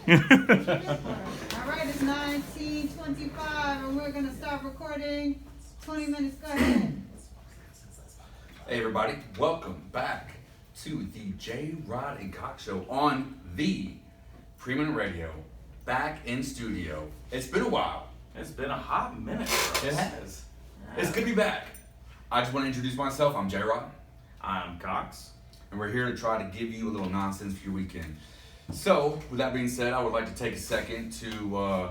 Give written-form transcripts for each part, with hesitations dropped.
right, it's 19:25 and we're gonna start recording. 20 minutes, go ahead. Hey everybody, welcome back to the J. Rod and Cox Show on the Preeminent Radio, back in studio. It's been a while. It's been a hot minute for us. It has. Yeah. It's good to be back. I just want to introduce myself. I'm J. Rod. I'm Cox. And we're here to try to give you a little nonsense for your weekend. So, with that being said, I would like to take a second to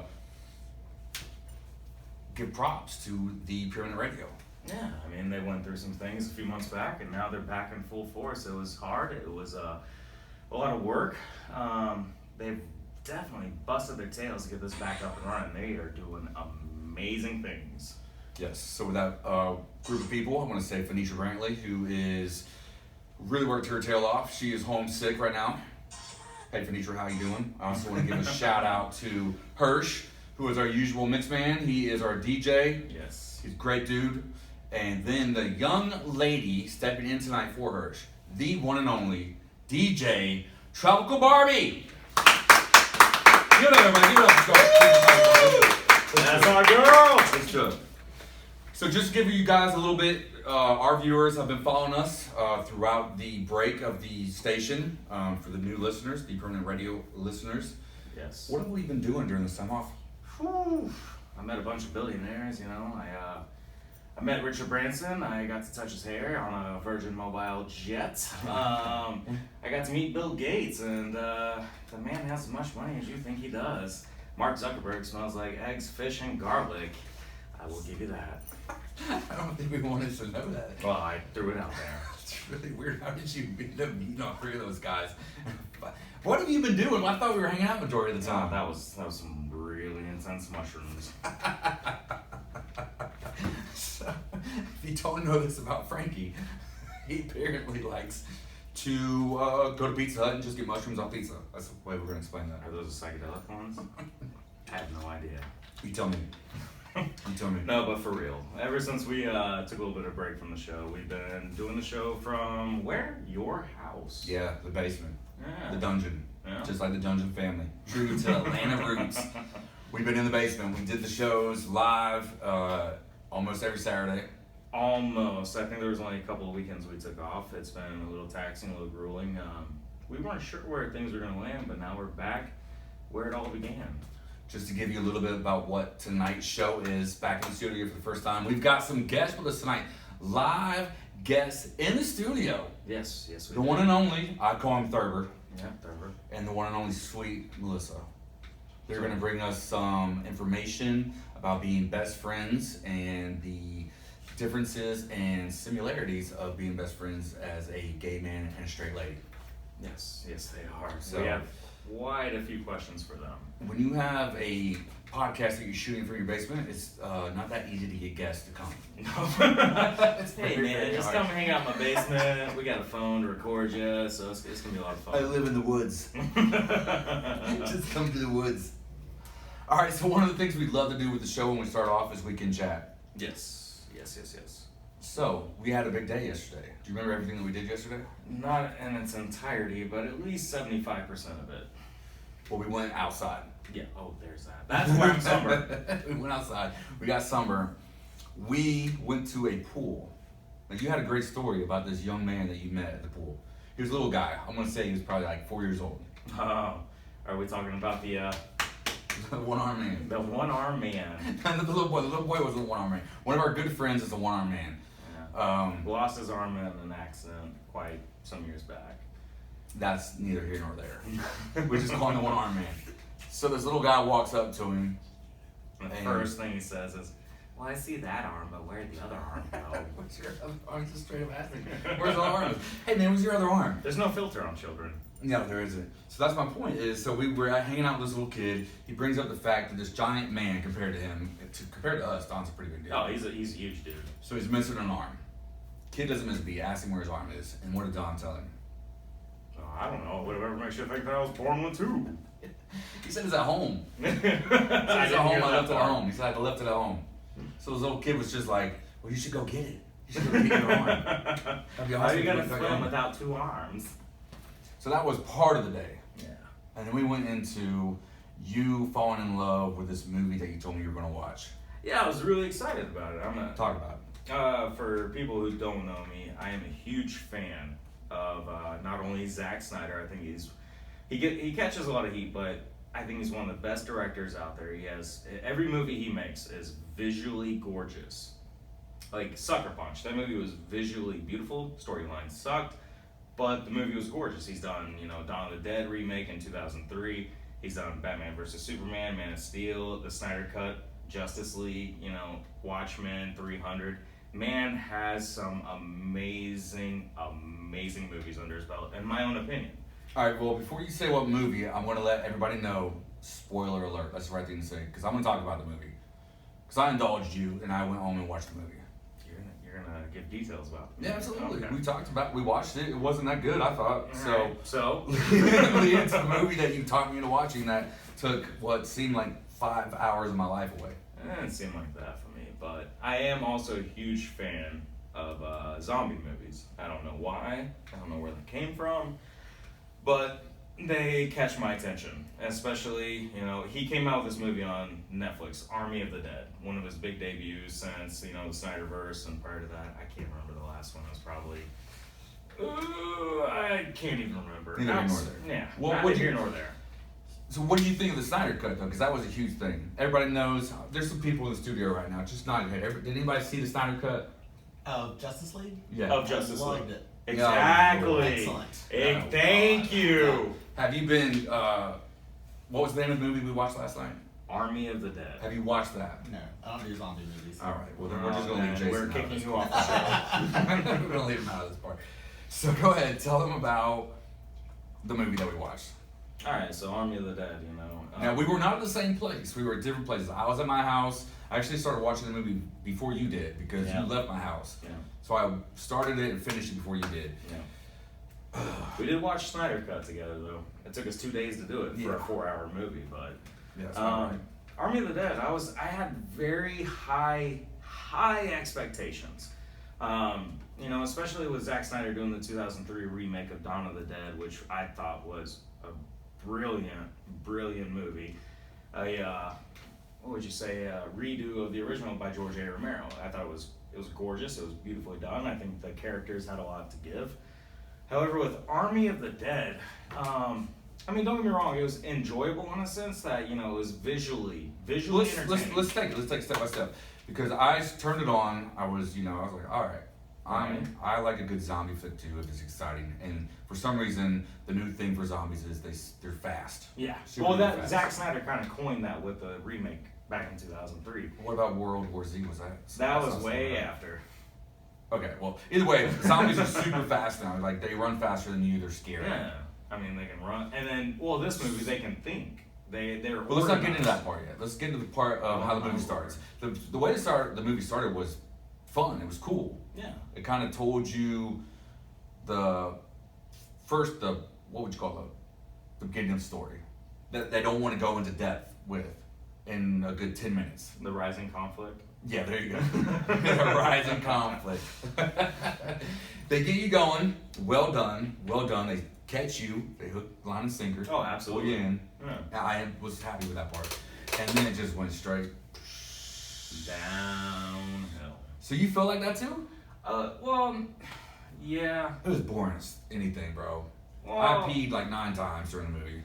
give props to the Preeminent Radio. Yeah, I mean, they went through some things a few months back, and now they're back in full force. It was hard. It was a lot of work. They've definitely busted their tails to get this back up and running. They are doing amazing things. Yes, so with that group of people, I want to say Phoenicia Brantley, who is really worked her tail off. She is homesick right now. Hey Phoenicia, how you doing? I also want to give a shout out to Hirsch, who is our usual mix man. He is our DJ. Yes. He's a great dude. And then the young lady stepping in tonight for Hirsch, the one and only DJ Tropical Barbie. Give it up, everybody. Give it up. That's our girl. Let's do it. So just to give you guys a little bit, our viewers have been following us throughout the break of the station. For the new listeners, the Preeminent Radio listeners. Yes. What have we been doing during this time off? Whew. I met a bunch of billionaires, you know. I met Richard Branson. I got to touch his hair on a Virgin Mobile jet. I got to meet Bill Gates, and the man has as much money as you think he does. Mark Zuckerberg smells like eggs, fish, and garlic. I will give you that. I don't think we wanted to know that. Well, I threw it out there. It's really weird. How did you end up meeting all three of those guys? What have you been doing? I thought we were hanging out the majority of the time. That was some really intense mushrooms. So, if you don't know this about Frankie, he apparently likes to go to Pizza Hut and just get mushrooms on pizza. That's the way we're going to explain that. Are those the psychedelic ones? I have no idea. You tell me. You tell me. No, but for real. Ever since we took a little bit of break from the show, we've been doing the show from where? Your house. Yeah, the basement. Yeah. The dungeon. Yeah. Just like the Dungeon family. True to Atlanta roots. We've been in the basement. We did the shows live almost every Saturday. Almost. I think there was only a couple of weekends we took off. It's been a little taxing, a little grueling. We weren't sure where things were going to land, but now we're back where it all began. Just to give you a little bit about what tonight's show is, back in the studio for the first time. We've got some guests with us tonight. Live guests in the studio. Yes, we The do. one and only, I call him Thurber, Yeah, Thurber. and the one and only sweet Melissa. They're going to bring us some information about being best friends and the differences and similarities of being best friends as a gay man and a straight lady. Yes, they are. So- We have quite a few questions for them. When you have a podcast that you're shooting from your basement, it's not that easy to get guests to come. Hey man, just come hang out in my basement. We got a phone to record you, so it's gonna be a lot of I fun. live in the woods. Just come to the woods. All right, so one of the things we'd love to do with the show when we start off is weekend chat. Yes. So, we had a big day yesterday. Do you remember everything that we did yesterday? Not in its entirety, but at least 75% of it. Well, we went outside. Yeah. Oh, there's that. That's where I'm sunburned. We went outside. We got sunburned. We went to a pool. Now, you had a great story about this young man that you met at the pool. He was a little guy. I'm going to say he was probably like 4 years old. Oh, are we talking about the One-armed man. one-armed man? The little boy wasn't a one-armed man. One of our good friends is a one-armed man. Yeah. Lost his arm in an accident quite some years back. That's neither here nor there. We just call him the one-armed man. So this little guy walks up to him. And the first thing he says is, "Well, I see that arm, but where'd the other arm go?" What's your other arm? Just straight up asking. Where's the arm? Hey man, where's your other arm? There's no filter on children. No, there isn't. So that's my point is, so we were hanging out with this little kid. He brings up the fact that this giant man compared to us, Don's a pretty big deal. Oh, he's a huge dude. So he's missing an arm. Kid doesn't miss a beat. Ask him where his arm is. And what did Don tell him? Oh, I don't know. Whatever makes you think that I was born with two. He said it's at home. I He said it's at didn't home. hear I that left it at part. home. He said I left it at home. So this little kid was just like, well, you should go get it. You should go get your arm. That'd be How are awesome you if gonna went back swim home. without two arms? So that was part of the day. Yeah. and then we went into you falling in love with this movie that you told me you were going to watch. Yeah, I was really excited about it. Talk about it. For people who don't know me, I am a huge fan of not only Zack Snyder. I think he catches a lot of heat, but I think he's one of the best directors out there. He has every movie he makes is visually gorgeous. Like Sucker Punch, that movie was visually beautiful. Storyline sucked, but the movie was gorgeous. He's done, Dawn of the Dead remake in 2003. He's done Batman vs Superman, Man of Steel, the Snyder Cut, Justice League, Watchmen, 300. Man has some amazing movies under his belt, in my own opinion. All right, well, before you say what movie, I'm going to let everybody know, spoiler alert, that's the right thing to say, because I'm going to talk about the movie. Because I indulged you, and I went home and watched the movie. You're gonna give details about it. Yeah, absolutely. Okay. We watched it. It wasn't that good, I thought. So Leading into the movie that you talked me into watching that took what seemed like 5 hours of my life away. It didn't seem like that for me, but I am also a huge fan of zombie movies. I don't know why. I don't know where they came from, but they catch my attention. Especially, he came out with this movie on Netflix, Army of the Dead, one of his big debuts since, the Snyderverse, and prior to that, I can't remember the last one. It was probably, I can't even remember. Neither here nor there. Yeah, Well, neither here nor there. So what do you think of the Snyder Cut, though? Because that was a huge thing. Everybody knows. There's some people in the studio right now. Just nod your head. Did anybody see the Snyder Cut? Of Justice League? Yeah. Of Justice League. Loved it. Exactly. Excellent. Thank you. Have you been, what was the name of the movie we watched last night? Army of the Dead. Have you watched that? No, I don't do zombie movies. All right. Well, then we're just going to leave Jason We're out of kicking this you part. off the show. We're going to leave him out of this part. So go ahead. Tell them about the movie that we watched. All right, so Army of the Dead, Now, we were not at the same place. We were at different places. I was at my house. I actually started watching the movie before you did because Yeah. you left my house. Yeah, So I started it and finished it before you did. yeah. We did watch Snyder Cut together, though. It took us 2 days to do it for a 4-hour movie, but Yes. Army of the Dead, I had very high expectations. Especially with Zack Snyder doing the 2003 remake of Dawn of the Dead, which I thought was a brilliant movie. What would you say, a redo of the original by George A. Romero. I thought it was gorgeous, it was beautifully done. I think the characters had a lot to give. However, with Army of the Dead, don't get me wrong, it was enjoyable in a sense that, it was visually entertaining. Let's take it step by step. Because I turned it on, I was like, all right. I like a good zombie flick too if it's exciting. And for some reason, the new thing for zombies is they're fast. Yeah. Super fast. Zack Snyder kind of coined that with the remake back in 2003. What about World War Z? Was that? That was way after. Okay, well, either way, zombies are super fast now. Like, they run faster than you, they're scary. Yeah. They can run. And then, this movie, they can think. They're Well, let's not get into organized. that part yet. Let's get into the part of how the movie starts. The way the movie started was fun. It was cool. Yeah. It kind of told you what would you call the beginning of the story that they don't want to go into depth with in a good 10 minutes. The rising conflict. Yeah, there you go. The rising conflict. They get you going. Well done. They catch you. They hook, line, and sinker. Oh, absolutely. Pull you in. Yeah. I was happy with that part. And then it just went straight Downhill. So you felt like that too? Yeah. It was boring as anything, bro. Well, I peed like 9 times during the movie.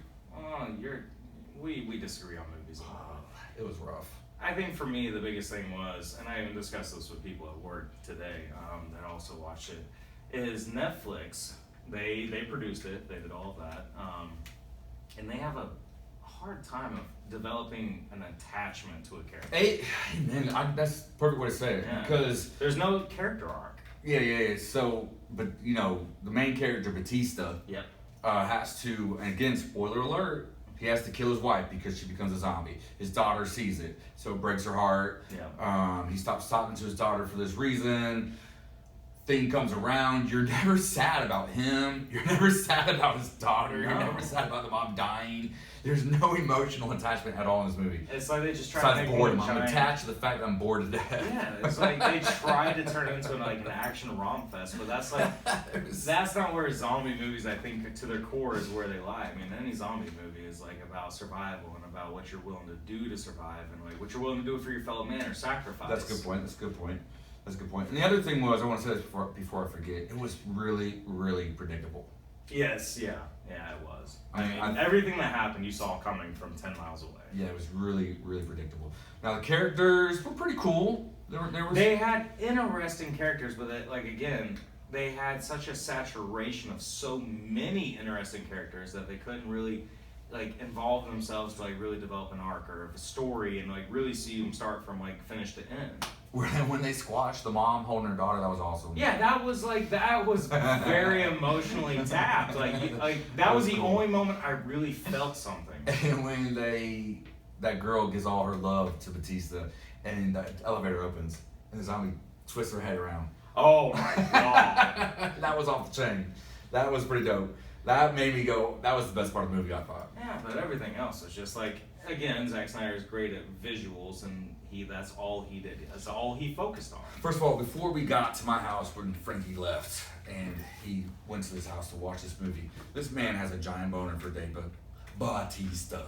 We disagree on movies a lot. It was rough. I think for me the biggest thing was, and I even discussed this with people at work today that also watched it, is Netflix. They produced it. They did all of that, and they have a hard time of developing an attachment to a character. That's the perfect way to say it. Yeah. Because There's no character arc. yeah. So, but the main character Batista Yep. has to, and again, spoiler alert, he has to kill his wife because she becomes a zombie. His daughter sees it, so it breaks her heart. Yeah. He stops talking to his daughter for this reason. thing comes around, you're never sad about him. You're never sad about his daughter. You're No. never sad about the mom dying. There's no emotional attachment at all in this movie. It's like they just try Besides to make boredom. it I'm attached to the fact that I'm bored to death. Yeah, it's like they try to turn it into like an action rom fest, but that's like that's not where zombie movies, I think, to their core is where they lie. I mean, any zombie movie is like about survival and about what you're willing to do to survive and like what you're willing to do for your fellow man or sacrifice. That's a good point. That's a good point. That's a good point. And the other thing was, I want to say this before I forget, it was really, really predictable. Yes, yeah, it was. I mean, I- everything that happened you saw coming from 10 miles away. Yeah, it was really, really predictable. Now the characters were pretty cool. There was They had interesting characters, but like again, they had such a saturation of so many interesting characters that they couldn't really like involve themselves to like really develop an arc or a story and like really see them start from like finish to end. when they squashed the mom holding her daughter, that was awesome. Yeah, that was very emotionally tapped. That was the cool. only moment I really felt something. And when that girl gives all her love to Batista, and the elevator opens, and the zombie twists her head around. Oh my god. That was off the chain. That was pretty dope. That made me go. That was the best part of the movie, I thought. Yeah, but everything else is just like, again, Zack Snyder is great at visuals, and that's all he did. That's all he focused on. First of all, before we got to my house when Frankie left and he went to this house to watch this movie, this man has a giant boner for Dave Bautista.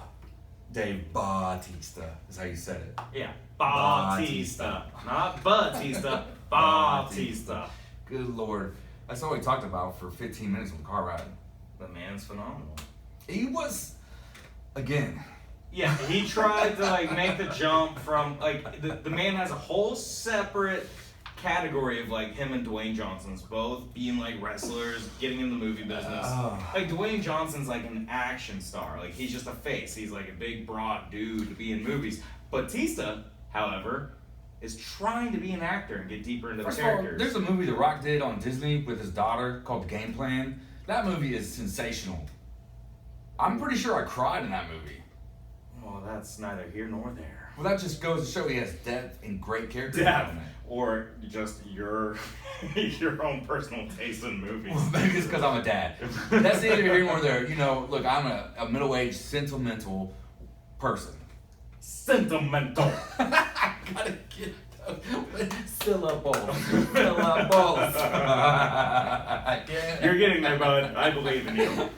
Dave Bautista is how you said it. Yeah, Bautista, not Batista, Bautista. Good Lord. That's all we talked about for 15 minutes on the car ride. The man's phenomenal. He was, again, Yeah, he tried to like make the jump from like the man has a whole separate category of like him and Dwayne Johnson's both being like wrestlers, getting in the movie business. Like Dwayne Johnson's like an action star. Like he's just a face. He's like a big broad dude to be in movies. Batista, however, is trying to be an actor and get deeper into First the of all, characters. there's a movie The Rock did on Disney with his daughter called The Game Plan. That movie is sensational. I'm pretty sure I cried in that movie. Well, that's neither here nor there. Well, that just goes to show he has depth and great character Depth, development. or just your your own personal taste in movies. Well, maybe it's because I'm a dad. That's neither here nor there. You know, look, I'm a middle-aged, sentimental person. Sentimental. I gotta get syllables. Syllables. I can't. You're getting there, bud. I believe in you.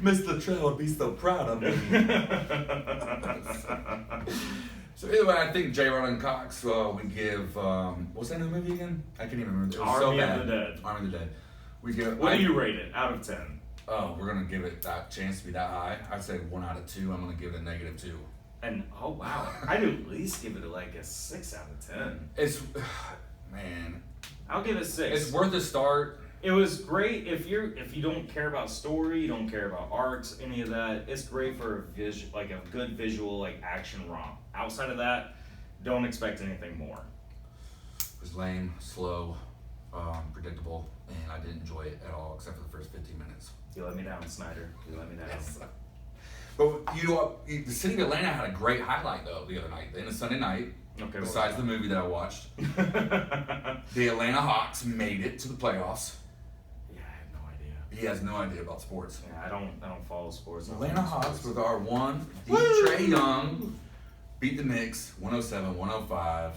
Mr. Trell would be so proud of me. So either way, I think J. Ronan Cox, we give, what's that new movie again? I can't even remember. It was so Army of bad. the Dead. Army of the Dead. We give. What do you rate it out of 10? Oh, we're gonna give it that chance to be that high. I'd say 1 out of 2. I'm gonna give it a -2. And oh wow, I'd at least give it like a 6 out of 10. It's, man, I'll give it 6. it's worth a start. It was great if you don't care about story, you don't care about arcs, any of that. It's great for like a good visual like action romp. Outside of that, don't expect anything more. It was lame, slow, predictable, and I didn't enjoy it at all except for the first 15 minutes. You let me down, Snyder. You let me down. But you know what? The city of Atlanta had a great highlight though the other night, in a Sunday night. Okay. Besides the movie that I watched, the Atlanta Hawks made it to the playoffs. Yeah, I have no idea. He has no idea about sports. Yeah, I don't follow sports. Atlanta Hawks with our one, Trae Young, beat the Knicks 107-105.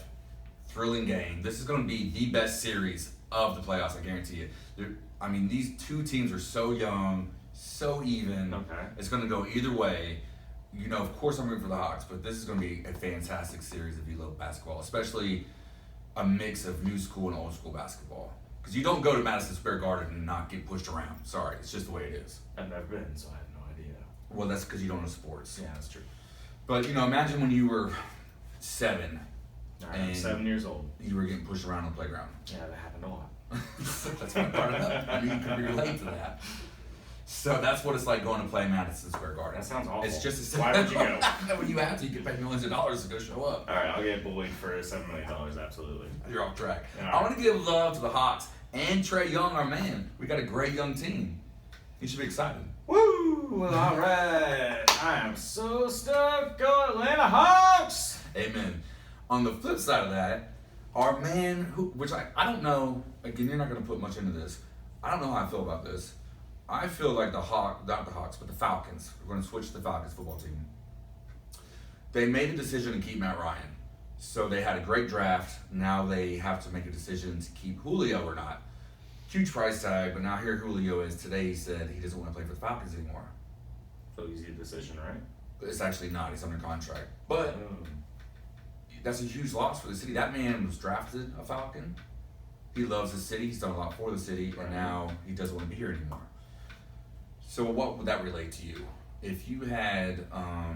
Thrilling game. This is going to be the best series of the playoffs, I guarantee you. I mean, these two teams are so young, so even. Okay. It's going to go either way. You know, of course I'm rooting for the Hawks, but this is going to be a fantastic series if you love basketball, especially a mix of new school and old school basketball. Because you don't go to Madison Square Garden and not get pushed around. Sorry, it's just the way it is. I've never been, so I have no idea. Well, that's because you don't know sports. Yeah, that's true. But, you know, imagine when you were 7, I'm And- 7 years old. you were getting pushed around on the playground. Yeah, that happened a lot. That's my part of that. I mean, you can relate to that. So that's what it's like going to play Madison Square Garden. That sounds awful. It's just Why would you go? When you have to, you can pay millions of dollars to go show up. All right, I'll get bullied for $7 million. Absolutely. You're off track. Yeah. I want to give love to the Hawks and Trae Young, our man. We got a great young team. You should be excited. Woo! All right. I am so stoked. Go Atlanta Hawks! Amen. On the flip side of that, Our man, which I don't know, again, you're not going to put much into this. I don't know how I feel about this. I feel like not the Hawks, but the Falcons. We're going to switch to the Falcons football team. They made a decision to keep Matt Ryan. So they had a great draft. Now they have to make a decision to keep Julio or not. Huge price tag, but now here Julio is. Today he said he doesn't want to play for the Falcons anymore. So easy decision, right? It's actually not. He's under contract. But that's a huge loss for the city. That man was drafted a Falcon. He loves the city. He's done a lot for the city, and now he doesn't want to be here anymore. So what would that relate to you? If you had, oh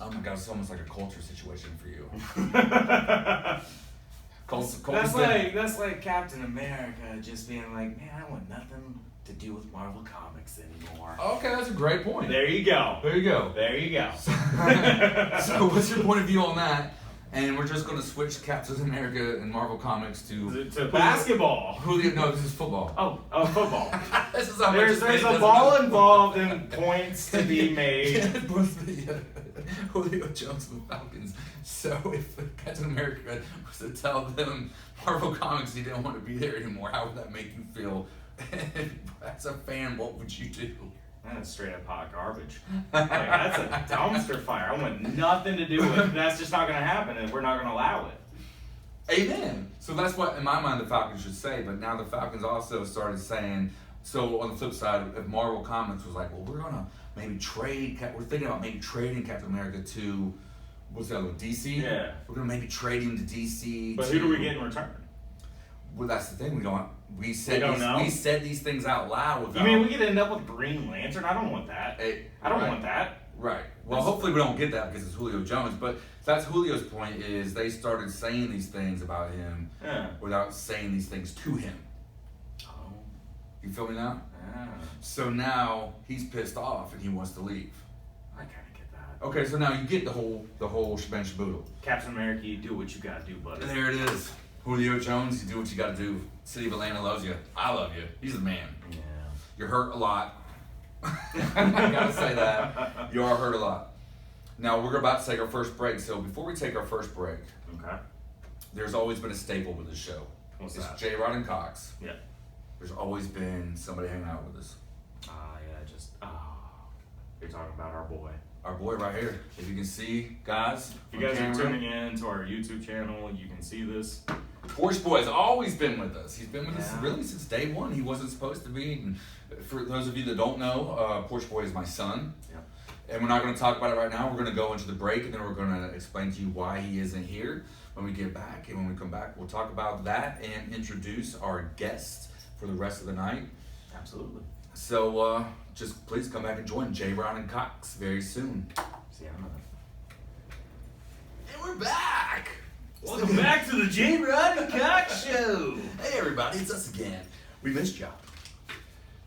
my God, it's almost like a culture situation for you. That's like Captain America just being like, man, I want nothing to do with Marvel Comics anymore. Okay, that's a great point. There you go. There you go. There you go. So what's your point of view on that? And we're just going to switch Captain America and Marvel Comics to basketball. Julio, no, this is football. Oh, football. This is how There's a ball involved and points to be made. Julio Jones and the Falcons. So if Captain America was to tell them Marvel Comics he didn't want to be there anymore, how would that make you feel? As a fan, what would you do? That's straight up hot garbage. Like, that's a dumpster fire. I want nothing to do with it. That's just not going to happen, and we're not going to allow it. Amen. So that's what, in my mind, the Falcons should say. But now the Falcons also started saying, so on the flip side, if Marvel Comics was like, well, we're going to maybe trade, we're thinking about maybe trading Captain America to, what's the other one, DC? Yeah. We're going to maybe trade him to DC. But who do we get in return? Well, that's the thing. We don't know. We said these things out loud. You mean we could end up with Green Lantern? I don't want that. I don't want that. Right. Well, hopefully we don't get that because it's Julio Jones. But that's Julio's point is they started saying these things about him without saying these things to him. Oh. You feel me now? Yeah. So now he's pissed off and he wants to leave. I kind of get that. Okay, so now you get the whole shebang shaboodle. Captain America, you do what you gotta do, buddy. And there it is. Julio Jones, you do what you gotta do. City of Atlanta loves you. I love you. He's the man. Yeah. You're hurt a lot. I gotta say that. You are hurt a lot. Now, we're about to take our first break. So before we take our first break, Okay. there's always been a staple with this show. What's it's that? J-Rod and Cox. Yeah. There's always been somebody hanging out with us. You're talking about our boy. Our boy right here. If you can see, guys. If you guys are tuning in to our YouTube channel, you can see this. Porsche Boy has always been with us. He's been with us Yeah. really since day one. He wasn't supposed to be. And for those of you that don't know, Porsche Boy is my son. Yeah. And we're not going to talk about it right now. We're going to go into the break, and then we're going to explain to you why he isn't here when we get back. And when we come back, we'll talk about that and introduce our guests for the rest of the night. Absolutely. So just please come back and join J-Rod and Cox very soon. See you in a minute. And we're back! Welcome back to the J-Rod and Cox Show. Hey everybody, it's us again. We missed y'all.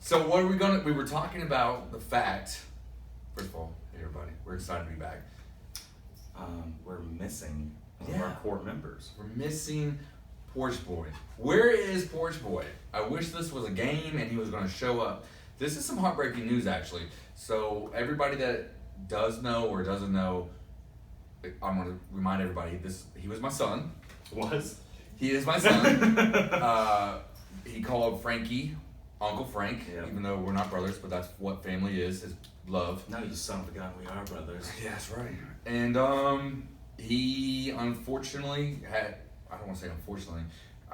So what are we were talking about the fact, first of all, hey everybody, we're excited to be back. We're missing one of our core members. We're missing Porsche Boy. Where is Porsche Boy? I wish this was a game and he was going to show up. This is some heartbreaking news actually. So everybody that does know or doesn't know, I'm going to remind everybody, he was my son. He is my son. He called Frankie Uncle Frank, even though we're not brothers, but that's what family is love. No, you son of a gun, we are brothers. Yeah, that's right. And he unfortunately had, I don't want to say unfortunately,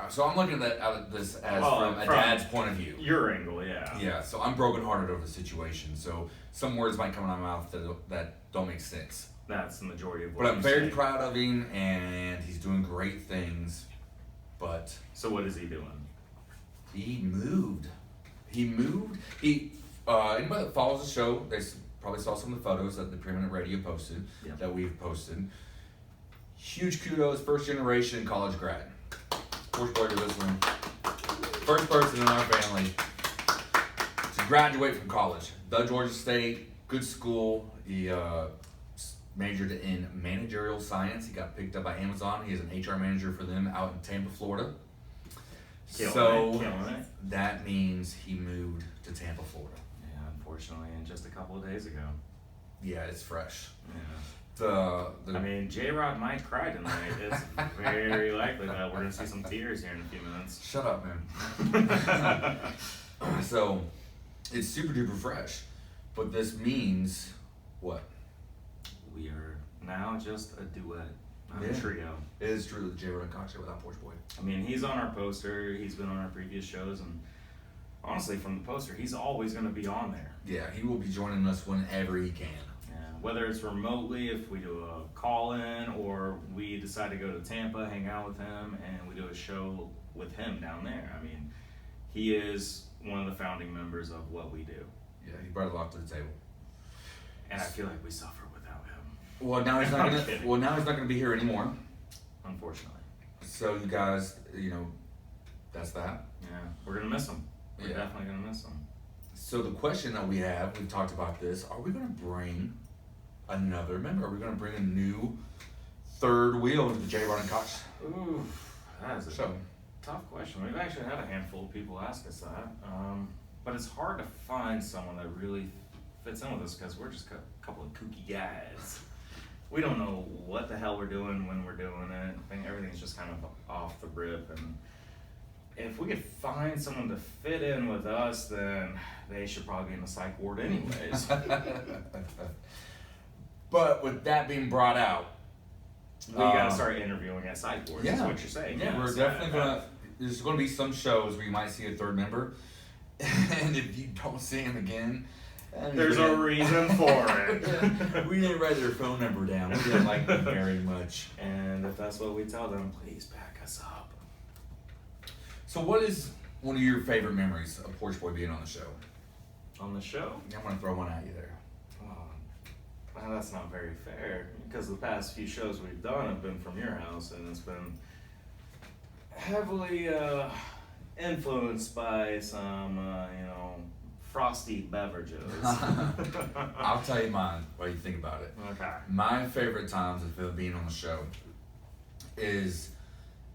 so I'm looking at this as from a dad's point of view. Your angle, yeah. Yeah, so I'm brokenhearted over the situation. So some words might come out of my mouth that don't make sense. That's the majority of what But I'm you very say. proud of him, and he's doing great things. But So what is he doing? he moved. Anybody that follows the show, they probably saw some of the photos that the Preeminent Radio posted, that we've posted. Huge kudos, first generation college grad. Porsche Boy, you're listening. First person in our family to graduate from college. The Georgia State, good school. He majored in managerial science. He got picked up by Amazon. He is an HR manager for them out in Tampa, Florida. Killing it. That means he moved to Tampa, Florida. Yeah, unfortunately, and just a couple of days ago. Yeah, it's fresh. Yeah. I mean, J-Rod might cry tonight. It's very likely that we're gonna see some tears here in a few minutes. Shut up, man. So, it's super duper fresh, but this means what? We are now just a duet, not Yeah. a trio. It is true that J-Rod and Cox Show without Porch Boy. I mean, he's on our poster. He's been on our previous shows, and honestly, from the poster, he's always gonna be on there. Yeah, he will be joining us whenever he can. Whether it's remotely, if we do a call-in, or we decide to go to Tampa, hang out with him, and we do a show with him down there. I mean, he is one of the founding members of what we do. Yeah, he brought a lot to the table. And I feel like we suffer without him, Well, now he's not I'm gonna. kidding. Well, now he's not gonna be here anymore. unfortunately. So you guys, that's that. Yeah, we're gonna miss him. We're Yeah. definitely gonna miss him. So the question that we have, we've talked about this. Are we gonna bring another member? Are we gonna bring a new third wheel to the J-Rod and Cox Ooh, that is a show? tough question. We've actually had a handful of people ask us that, but it's hard to find someone that really fits in with us because we're just a couple of kooky guys. We don't know what the hell we're doing when we're doing it. I think everything's just kind of off the rip, and if we could find someone to fit in with us, then they should probably be in the psych ward anyways. But with that being brought out, We gotta start interviewing at psych wards, is yeah. what you're saying. Yeah, we're Yes, definitely gonna. There's gonna be some shows where you might see a third member, and if you don't see him again, that means There's we a didn't- reason for it. We didn't write their phone number down. We didn't like them very much. And if that's what we tell them, please back us up. So, what is one of your favorite memories of Porch Boy being on the show? On the show? I'm gonna throw one at you there. Well, that's not very fair because the past few shows we've done have been from your house, and it's been heavily influenced by some, frosty beverages. I'll tell you mine while you think about it. Okay. My favorite times of Phil being on the show is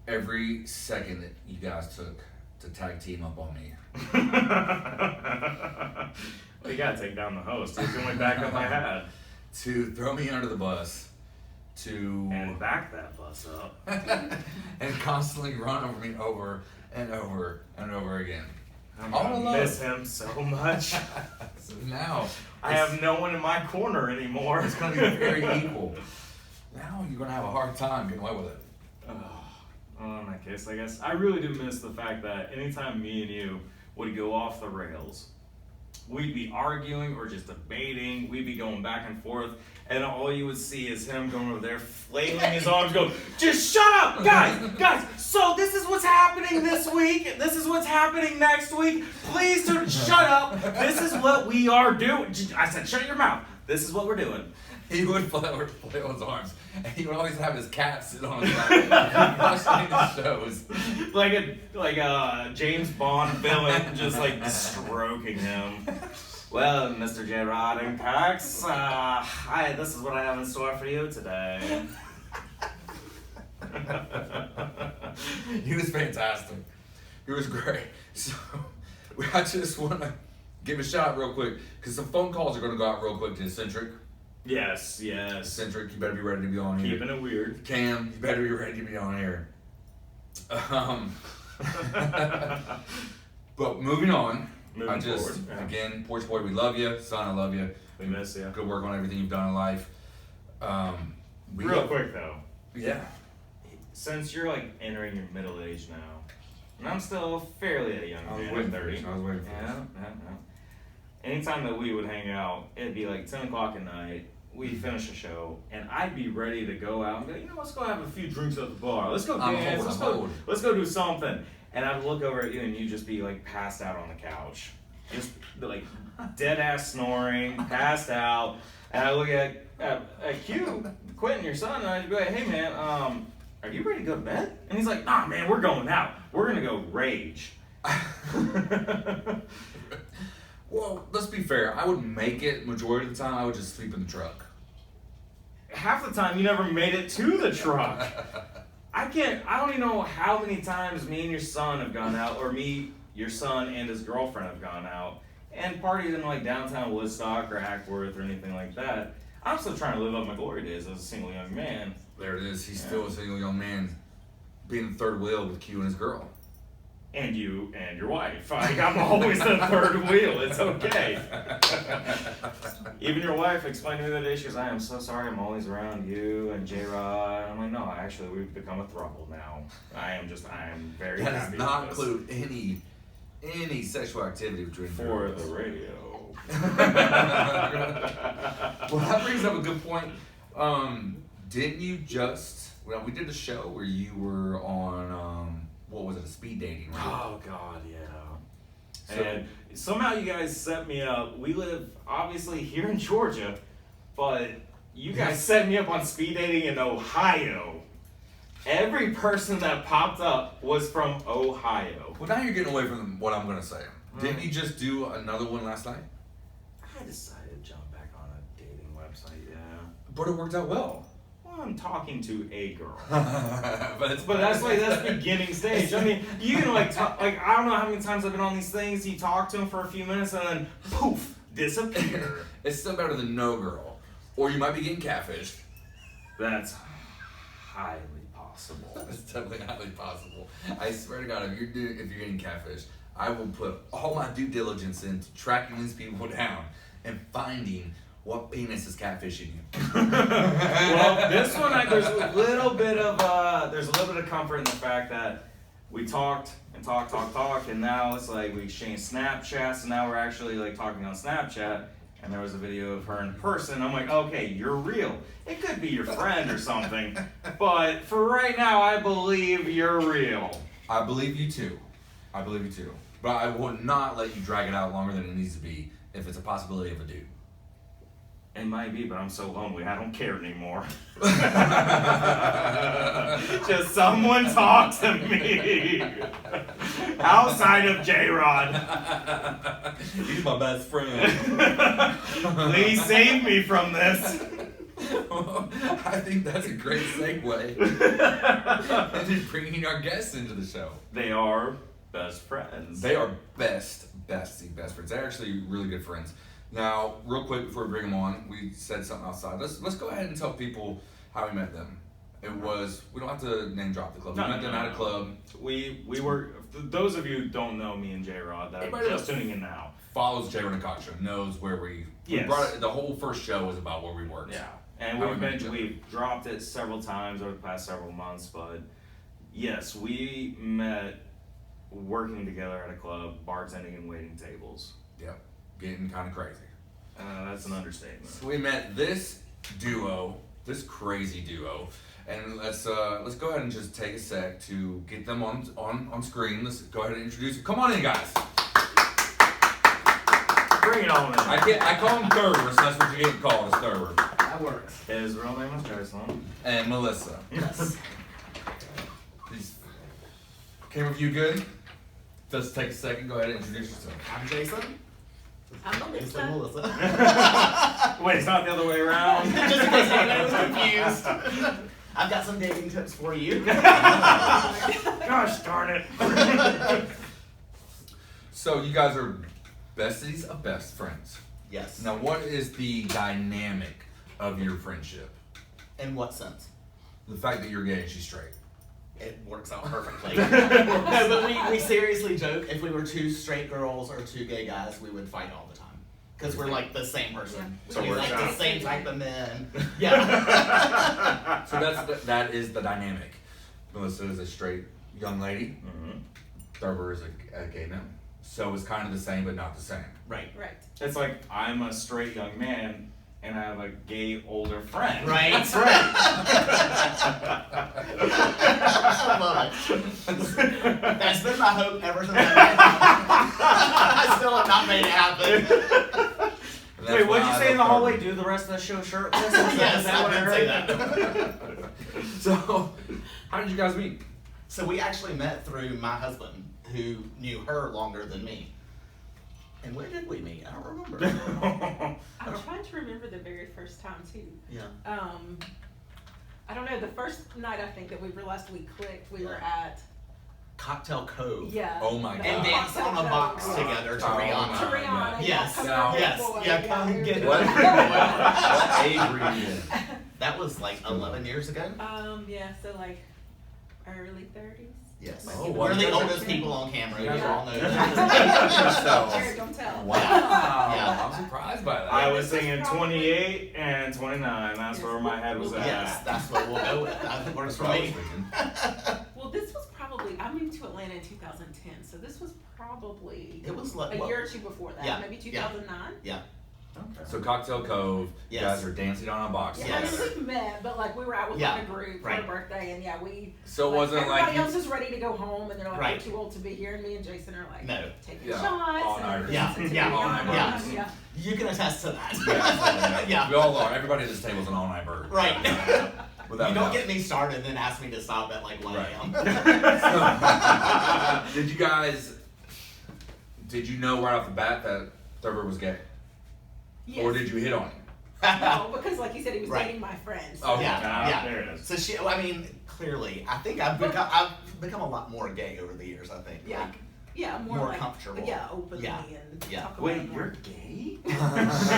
every second that you guys took to tag team up on me. Well, you gotta take down the host. He's the only backup I had. To throw me under the bus, to And back that bus up. and constantly run over me over and over and over again. I'm All gonna alone. miss him so much. So now I have no one in my corner anymore. it's gonna be very equal. Now you're gonna have a hard time getting away with it. Well, in that case, I guess I really do miss the fact that anytime me and you would go off the rails, we'd be arguing or just debating, we'd be going back and forth, and all you would see is him going over there flailing his arms, going, just shut up, guys, so this is what's happening this week, this is what's happening next week, please don't shut up, this is what we are doing. I said, shut your mouth, this is what we're doing. He would flail his arms, and he would always have his cat sit on his lap watching the shows. like a James Bond villain, just like stroking him. Well, Mr. J-Rod and Cox, hi, this is what I have in store for you today. He was fantastic. He was great. So I just want to give a shout out real quick because some phone calls are going to go out real quick to Eccentric. Yes. Eccentric, you better be ready to be on here. Keeping it weird. Cam, you better be ready to be on here. But moving on. Moving forward, yeah. Again, Porch Boy, we love you. Son, I love you. We miss you. Good work on everything you've done in life. Real quick though, Yeah. since you're like entering your middle age now, and I'm still fairly a young I was man, waiting I'm for 30. this. I was waiting for Yeah. this. Anytime that we would hang out, it'd be like 10 o'clock at night. We'd finish a show, and I'd be ready to go out and go, let's go have a few drinks at the bar. Let's go I'm dance. old. Let's go do something. And I'd look over at you, and you'd just be like passed out on the couch, just like dead ass snoring, passed out. And I look at Q, Quentin, your son, and I'd be like, hey man, are you ready to go to bed? And he's like, nah man, we're going out. We're gonna go rage. Well, let's be fair. I would make it majority of the time. I would just sleep in the truck. Half the time you never made it to the truck. I don't even know how many times me and your son have gone out, or me, your son, and his girlfriend have gone out and partied in like downtown Woodstock or Hackworth or anything like that. I'm still trying to live up my glory days as a single young man. There it is. He's still a single young man, being the third wheel with Q and his girl. And you and your wife. I'm always the third wheel. It's okay. Even your wife explained to me the other day, she goes, I am so sorry I'm always around you and J-Rod. I'm like, no, actually, we've become a throuple now. I am very That happy does not with this. include any sexual activity between For girls. the radio. Well, that brings up a good point. Didn't you just? Well, we did a show where you were on. What was it? A speed dating, right? Oh God, yeah. So- And somehow you guys set me up. We live obviously here in Georgia, but you guys set me up on speed dating in Ohio. Every person that popped up was from Ohio. Well, now you're getting away from what I'm gonna say. Didn't you just do another one last night? I decided to jump back on a dating website, yeah. But it worked out well. Well, I'm talking to a girl. But that's beginning stage. I mean, you can like I don't know how many times I've been on these things. You talk to them for a few minutes and then poof, disappear. It's still better than no girl, or you might be getting catfished. That's highly possible. It's definitely highly possible. I swear to God, if you're getting catfished, I will put all my due diligence into tracking these people down and finding what penis is catfishing you. Well, this one there's a little bit of comfort in the fact that we talked, and now it's like we exchanged Snapchats, and now we're actually like talking on Snapchat. And there was a video of her in person. I'm like, okay, you're real. It could be your friend or something, but for right now, I believe you're real. I believe you too. But I would not let you drag it out longer than it needs to be if it's a possibility of a dude. It might be, but I'm so lonely, I don't care anymore. Just someone talk to me. Outside of J-Rod. He's my best friend. Please save me from this. I think that's a great segue into bringing our guests into the show. They are best friends. They are best friends. They're actually really good friends. Now, real quick before we bring them on, we said something outside. Let's go ahead and tell people how we met them. It was, we don't have to name drop the club. We met them at a club. We were, those of you who don't know me and J-Rod that Everybody are just knows. tuning in now. Follows J-Rod and Cox Show, knows where we Yes. brought it. The whole first show was about where we worked. Yeah, and How we met each other. we've dropped it several times over the past several months, but yes, we met working together at a club, bartending and waiting tables. Yep. Getting kind of crazy. That's an understatement. So we met this duo, this crazy duo, and let's go ahead and just take a sec to get them on screen. Let's go ahead and introduce them. Come on in, guys. Bring it on in. I call them Thurber, so that's what you're getting called, is Thurber. That works. His real name is Jason. And Melissa. Yes. These camera view good? Just take a second. Go ahead and introduce yourself. I'm Jason. I'm Jason Melissa. Melissa. Wait, it's not the other way around. Just in case anybody was confused. I've got some dating tips for you. Gosh darn it. So you guys are besties of best friends. Yes. Now, what is the dynamic of your friendship? In what sense? The fact that you're gay and she's straight. It works out perfectly. No, but we seriously joke, if we were two straight girls or two gay guys, we would fight all the time. Because we're like the same person. So we we're like the shocked. same type of men. Yeah. So that is the dynamic. Melissa is a straight young lady. Mhm. Thurber is a gay man. So it's kind of the same, but not the same. Right. Right. It's like I'm a straight young man and I have a gay older friend. Right. That's right. I love it. That's been my hope ever since I met him. I still have not made it happen. And that's Wait, what'd why you I say in the love hallway? Thurber. Do the rest of the show shirtless? Yes, that what I I did say heard? that. So, how did you guys meet? So we actually met through my husband, who knew her longer than me. And where did we meet? I don't remember. I'm trying to remember the very first time too. Yeah. I don't know, the first night I think that we realized we clicked, we were at Cocktail Cove. Yeah. Oh my God. And dance on a box together to Oh Rihanna. my To Rihanna. Yes. Come Now- on, Yes. boy. Yeah, come get it. What? What age were you in? That was like 11 years ago. Yeah, so like early 30s. Yes. Like, Oh, you know, wow. We're the like- oldest people on camera. You Yeah. all know that. Jared, don't tell. Wow. Yeah. I'm surprised by that. I was this was thinking probably- 28 and 29. That's where my head was at. Yes, that's what we'll go with. That works That's for what I was me. thinking. Well, this was probably, I moved to Atlanta in 2010, so this was probably It was like, a what? year or two before that, Yeah, maybe yeah. 2009. Okay. So Cocktail Cove, you Yes. guys are dancing on a box Yeah, Yes. I mean, we met, but like we were out with Yeah, like a group for right. a birthday, and yeah, we. So it wasn't like everybody you, else is ready to go home, and they're like, Right. "We're too old to be here," and me and Jason are like, No. taking Yeah, shots. all and night. Yeah, listening to yeah, all Rihanna, night. yeah. You can attest to that. yeah, Yeah. we all are. Everybody at this table is an all-night bird. Right. Without You a don't doubt. get me started and then ask me to stop at like 1 Right. a.m. Did you guys? Did you know right off the bat that Thurber was gay, Yes. or did you hit on him? No, because like you said, he was Right. dating my friend. So Oh, Yeah, Ah, yeah. there it is. So she, I mean, clearly, I think I've become a lot more gay over the years. I think. Yeah. Like, yeah, more, more like, comfortable. Yeah, openly Yeah, and yeah. talk Wait, about it you're more. gay?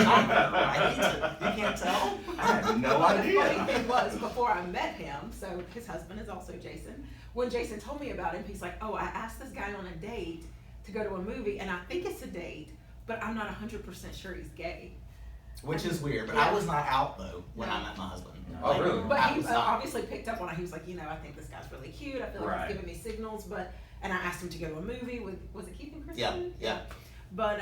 right? You can't tell. I had no Well, the idea. funny thing was, before I met him, so his husband is also Jason. When Jason told me about him, he's like, "Oh, I asked this guy on a date to go to a movie, and I think it's a date, but I'm not 100% sure he's gay." Which is weird, but Yeah. I was not out though when I No. met my husband. Oh, Like, really? But I he was not. obviously picked up on it. He was like, I think this guy's really cute. I feel like Right. he's giving me signals, but and I asked him to go to a movie with was it Keith and Yeah, Kristen? yeah. But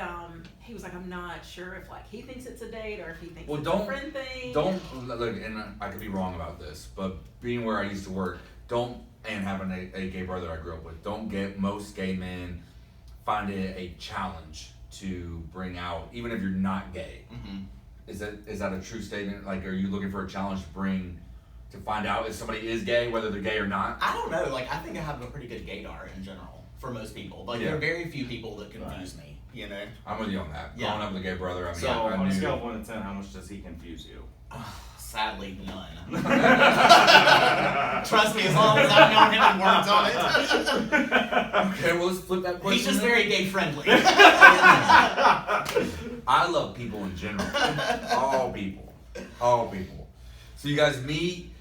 he was like, I'm not sure if like he thinks it's a date or if he thinks Well, it's don't- a friend thing. Don't look, and I could be wrong about this, but being where I used to work, and having a gay brother I grew up with, don't get most gay men find it a challenge to bring out, even if you're not gay. Mhm. Is that a true statement? Like, are you looking for a challenge to find out if somebody is gay, whether they're gay or not? I don't know. Like, I think I have a pretty good gaydar in general for most people. Like, there are very few people that confuse me. You know. I'm with you on that. Yeah. Growing up with a gay brother, I mean, So I on a knew. scale of 1 to 10, how much does he confuse you? Sadly, none. Trust me, as long as I've known him and worked on it. Okay, well, let's flip that question. He's just then. very gay friendly. I love people in general. All people. All people. So you guys meet,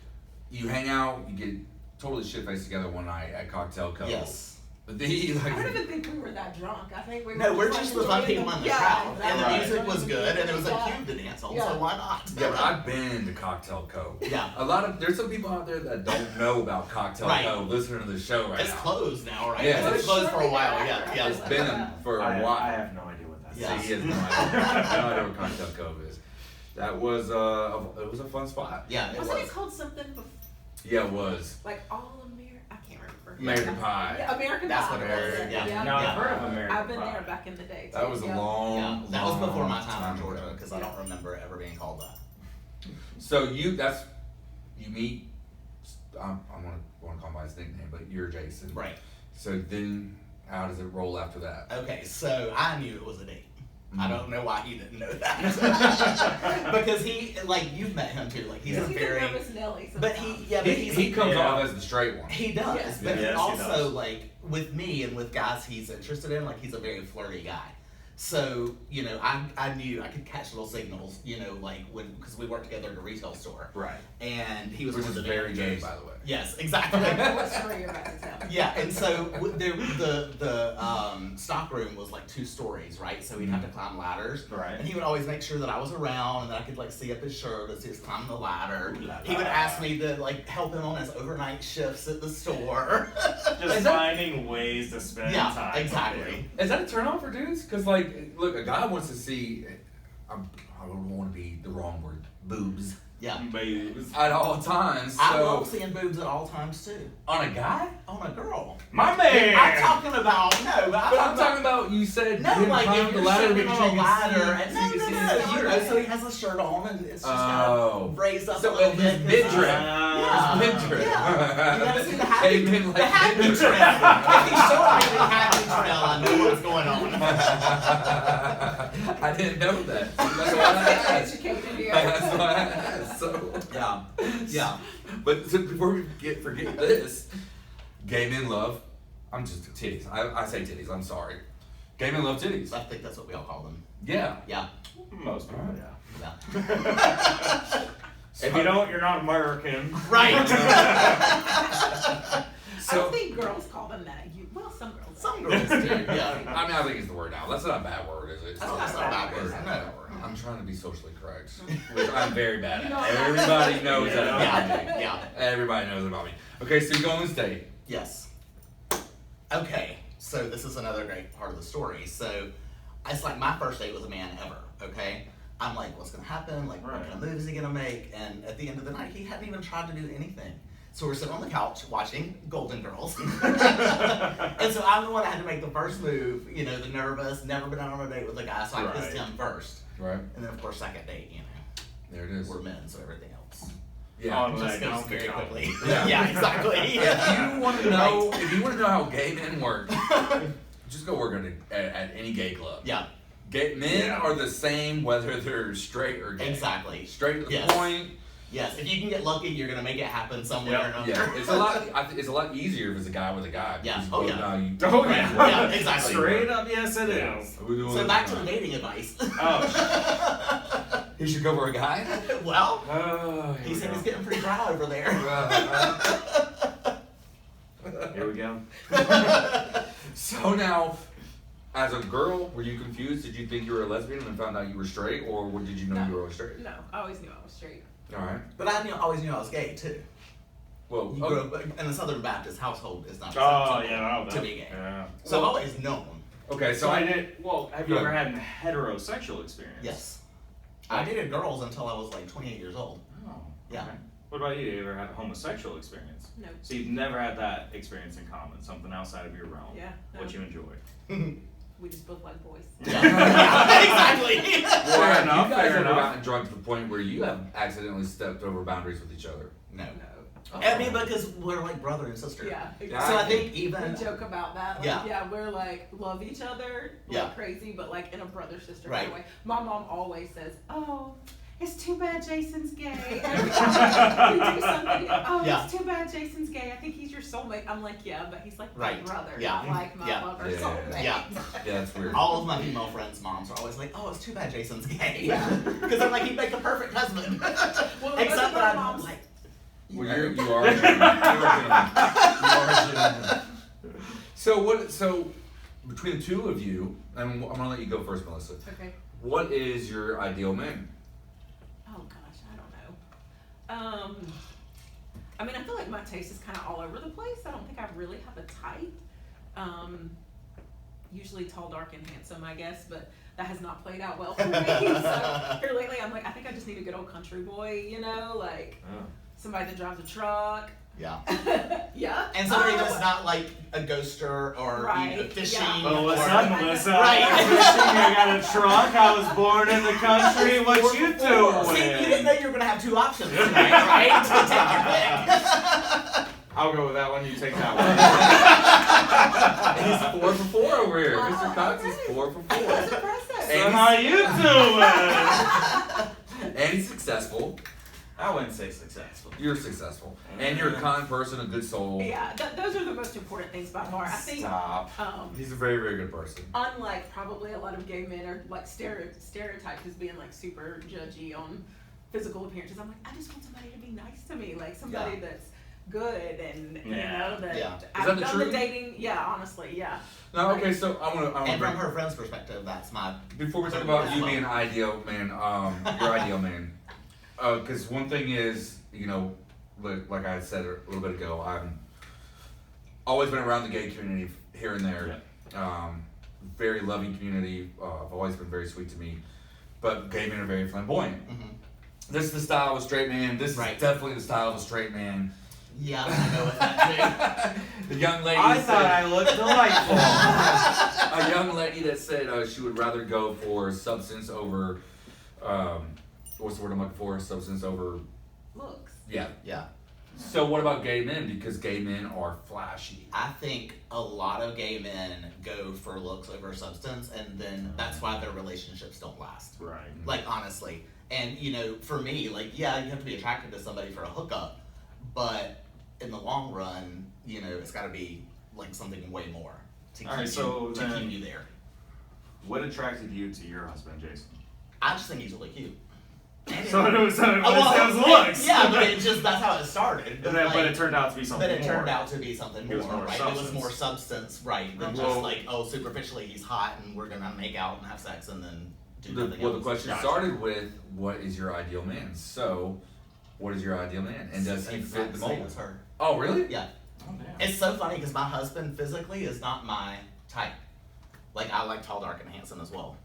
you hang out, you get totally shit-faced together one night at Cocktail Cove. Yes. But then you I don't like, even think we were that drunk. I think we were No, we're like, just the fun enjoying people in the yeah, crowd. And the exactly. music was good, and it was a Yeah. cube to dance on, Yeah. so why not? yeah, but I've been to Cocktail Cove. Yeah. There's some people out there that don't know about Cocktail Right. Cove listening to the show right It's now. closed now, right? Yeah. It's closed for a while, yeah. Yeah. It's been for a I while. have no idea what that is. Yeah. See, he has no idea. No idea what Cocktail Cove is. That was it was a fun spot. Yeah, it Wasn't was. it called something Yeah, it was. like All American? I can't remember. American Pie. Yeah, American That's Pie. what it was, was yeah. No, Yeah. I've heard of American I've been Pie. there back in the day. That too, was a yeah. long, Yeah, that was before my long time in ago. Georgia, because I don't remember it ever being called that. So you meet. I'm gonna call him by his nickname, but you're Jason. Right. So then, how does it roll after that? Okay, so I knew it was a date. I Mhm. don't know why he didn't know that. Because he, like, you've met him too. Like, he's a He's very. a nervous Nelly But sometimes. but He he's comes Yeah. off as the straight one. He does, Yes. but Yes, he he also does. like with me and with guys he's interested in, like he's a very flirty guy. So I knew I could catch little signals, like because we worked together at a retail store, Right. and he was Which one is of the very gay, managers. by the way. Yes, exactly. What story you're about to tell? Yeah, and so the stock room was like 2 stories, right? So we'd have to climb ladders. Right. And he would always make sure that I was around and that I could like see up his shirt as he was climbing the ladder. Ooh la He would la. ask me to like help him on his overnight shifts at the store. Just finding ways to spend Yeah, time. exactly. Is that a turn on for dudes? Because look, a guy wants to see. I don't want to be the wrong word. Boobs Yeah. Boobs. at all times. I So love seeing boobs at all times too. on a guy. On a girl. My man! I'm talking about But I'm talking about you said no, him like climbing if the you're ladder, sitting making on sure a you can ladder see- and so you can see his no, stomach. so he has a shirt on and it's just kind Oh. of raised up So a little his bit. midriff. Yeah. Midriff. Yeah. You gotta see the happy, Came in like the happy midriff. trail. If he showed me the happy trail, I knew what's going on. I didn't know that. That's why I asked. Educated here. That's why I asked. So Yeah. but so before we forget this, gay men love I'm just titties. I say titties. I'm sorry. Gay men love titties. I think that's what we all call them. Yeah. Yeah. Most people, yeah. Yeah. If you don't, you're not American. Right. I So don't think girls call them that. Well, some girls. Some girls do. Yeah. I mean, I think it's the word now. That's not a bad word, is it? That's not a bad word. It's not a No. bad word. I'm trying to be socially correct, which I'm very bad You at. know I'm not. Everybody knows that about Yeah. me. Yeah. Everybody knows about me. Okay, so you go on this date. Yes. Okay, so this is another great part of the story. So it's like my first date with a man ever, okay? I'm like, what's gonna happen? Like, what Right. kind of move is he gonna make? And at the end of the night, he hadn't even tried to do anything. So we're sitting on the couch watching Golden Girls. And so I'm the one that had to make the first move, you know, the nervous, never been out on a date with a guy, so I kissed Right. him first. Right. And then, of course, second date, you know, There it is. we're men, so everything else Yeah. Oh, just no, goes don't very get caught. quickly. Yeah. Yeah, exactly. If you want to know, if you want to know how gay men work, just go work at any gay club. Yeah, Gay men Yeah. are the same whether they're straight or gay. exactly. Straight to the Yes. point. Yes, if you can get lucky, you're gonna make it happen somewhere or another. Yeah, it's a lot. It's a lot easier if it's a guy with a guy. Yeah. because Oh, both yeah. value- Oh, yeah. Yeah, exactly. Straight up, yes, it Yeah. is. We're doing So this back to the now. dating advice. Oh, He should go for a guy. Well, oh he said he's getting pretty dry over there. Here we go. So now, as a girl, were you confused? Did you think you were a lesbian and then found out you were straight, or did you know No. you were straight? No, I always knew I was straight. All right. But I always knew I was gay too. Well, You grew up in a Southern Baptist household is not Oh, acceptable yeah, to be gay. Yeah. So I've always known. okay. So I did. Well, have you Go ever had a heterosexual experience? Yes. I dated girls until I was like 28 years old. Oh. Yeah. okay. What about you? You ever had a homosexual experience? No. So you've never had that experience in common, something outside of your realm. Yeah. No. What you enjoy. We just both like boys. Yeah, exactly. Well, Fair have enough, you guys fair ever enough. gotten drunk to the point where you have accidentally stepped over boundaries with each other? No. No. I mean, because we're like brother and sister. Yeah. So I think even We joke about that. Like, Yeah. yeah, we're like love each other like Yeah. crazy, but like in a brother sister Right. kind of way. My mom always says, "Oh, it's too bad Jason's gay." Every time we do something, oh, Yeah. it's too bad Jason's gay. I think he's your soulmate. I'm like, yeah, but he's like my Right. brother, Yeah. not like my Yeah. lover Yeah. soulmate. Yeah. Yeah, that's weird. all of my female friends' moms are always like, "Oh, it's too bad Jason's gay," Yeah. because I'm like, he'd make a perfect husband. Well, Except my that I'm mom's like, Well, you are a gentleman. You are a gentleman. So what? So between the two of you, and I'm gonna let you go first, Melissa. okay. What is your ideal man? Oh gosh, I don't know. I mean, I feel like my taste is kind of all over the place. I don't think I really have a type. Usually tall, dark, and handsome, I guess, but that has not played out well for me. So here lately, I'm like, I think I just need a good old country boy, you know, like Oh. somebody that drives a truck. yeah. Yeah. And somebody that's not like a ghoster or Right, you know, fishing. yeah. Well, what's or, up, Melissa? Right. I got a truck. I was born in the country. What you doing? See, you didn't know you were gonna have two options tonight, right? So take your pick. I'll go with that one. You take that He's 4 for 4 over here. Wow, Mr. Cox is okay. 4 for 4. That's impressive. one. And So how you doing? And he's successful. I wouldn't say successful. You're successful. And you're a kind person, a good soul. Yeah, those are the most important things by far. I think. Stop. He's a very, very good person. Unlike probably a lot of gay men are like stereotyped as being like super judgy on physical appearances. I'm like, I just want somebody to be nice to me, like somebody Yeah. that's good and you Yeah. know that Yeah. I've that the done the truth? dating. Yeah, honestly, yeah. No, okay, so I want And to from bring, her friend's perspective, that's my. before we talk about you Yeah. being ideal man, your ideal man, because one thing is, you know, like I said a little bit ago, I'm always been around the gay community here and there. Very loving community. I've always been very sweet to me, but gay men are very flamboyant. Mhm. This is the style of a straight man. This Right. is definitely the style of a straight man. Yeah, I know with that The young lady I said, thought I looked delightful. a young lady that said she would rather go for substance over, what's the word I'm looking for? Substance over, Looks. yeah. too. Yeah. So what about gay men? Because gay men are flashy. I think a lot of gay men go for looks over substance, and then that's why their relationships don't last. Right. Like, honestly. And, you know, for me, like, yeah, you have to be attracted to somebody for a hookup, but in the long run, you know, it's gotta be like something way more to keep, Alright, so to then- keep you there. What attracted you to your husband, Jason? I just think he's really cute. And So it was well, looks. Yeah, but it just, that's how it started. But like, it turned out to be something But it turned more. out to be something It was more, more right? substance. It was more substance, right? Than Well- just like, oh, superficially he's hot and we're gonna make out and have sex and then do nothing Well, else. the question Gotcha. started with, what is your ideal man? So, what is your ideal man? And does he fit the Same mold? as her. Oh, really? Yeah. Oh, damn. It's so funny because my husband physically is not my type. Like, I like tall, dark, and handsome as well.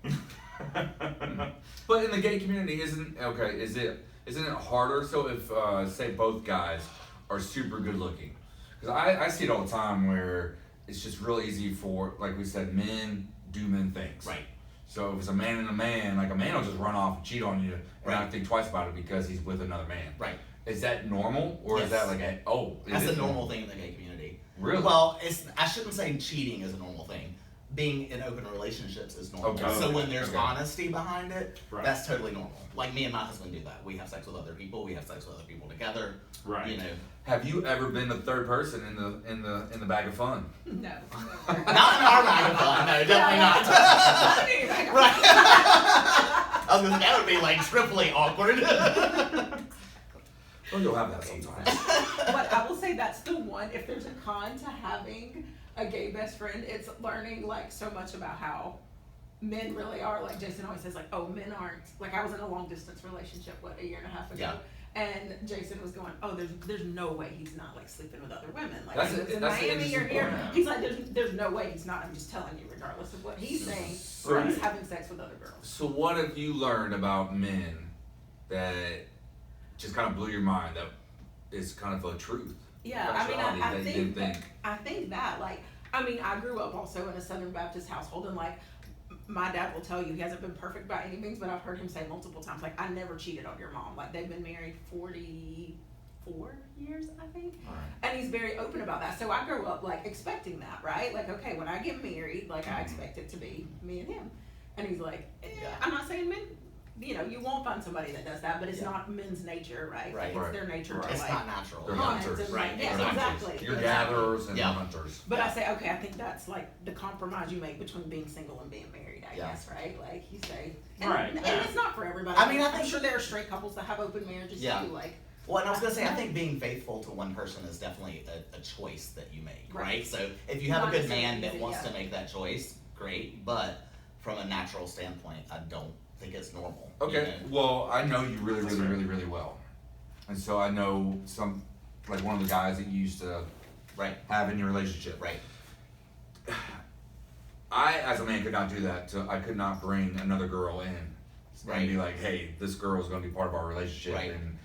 But in the gay community, isn't it harder? So if say both guys are super good looking, because I see it all the time where it's just real easy for, like we said, men do men things. Right. So if it's a man and a man, like a man will just run off and cheat on you and Right. not think twice about it because he's with another man. Right. Is that normal, or is Yes. that like a That's is a it normal thing in the gay community. Really? Well, I shouldn't say cheating is a normal thing. Being in open relationships is normal. Okay. So when there's Okay. honesty behind it, Right. that's totally normal. Like me and my husband do that. We have sex with other people. We have sex with other people together. Right. You know, Have you ever been the third person in the bag of fun? No. not in our bag of fun. No, definitely not. Not in any bag of Right. fun. I was gonna say, that would be like triply awkward. Well, you'll have that sometimes. But I will say that's the one, if there's a con to having a gay best friend, it's learning like so much about how men really are. Like Jason always says, like, oh, men aren't, like I was in a long distance relationship, what, 1.5 years ago? Yeah. And Jason was going, oh, there's no way he's not like sleeping with other women. Like That's he lives in that's an Miami, you're interesting here. point. He's like, there's no way he's not. I'm just telling you, regardless of what he's saying, So- he's having sex with other girls. So what have you learned about men that just kind of blew your mind, that is kind of a truth? Yeah, I mean, I Sexuality that you think didn't think. I think that, like, I mean, I grew up also in a Southern Baptist household, and like, my dad will tell you he hasn't been perfect by any means, but I've heard him say multiple times, like, I never cheated on your mom. Like, they've been married 44 years, I think, and he's very open about that. So I grew up like expecting that, right? Like, okay, when I get married, like, I expect it to be me and him, and he's like, Yeah. I'm not saying men. You know, you won't find somebody that does that, but it's Yeah. not men's nature, right? Right. Like, it's their nature Right. to It's like not natural. They're hunt hunters. and Right, like, yes, exactly. exactly. You're exactly. gatherers and Yeah. hunters. But I say, okay, I think that's like the compromise you make between being single and being married, I Yeah. guess, right? Like you say, and, Right, and yeah. it's not for everybody. I mean, I I'm think- sure there are straight couples that have open marriages Yeah. too. Like, Well, and I was gonna say, I think being faithful to one person is definitely a choice that you make, right? Right. So if you have Not a good necessarily man that easy, wants yeah. to make that choice, great. But from a natural standpoint, I don't think it's normal. Okay, You know? well, I know you really, That's really, right. really, really well. And so I know some, like one of the guys that you used to Right. have in your relationship. Right. I, as a man, could not do that. I could not bring another girl in Right. and be like, hey, this girl is going to be part of our relationship Right. and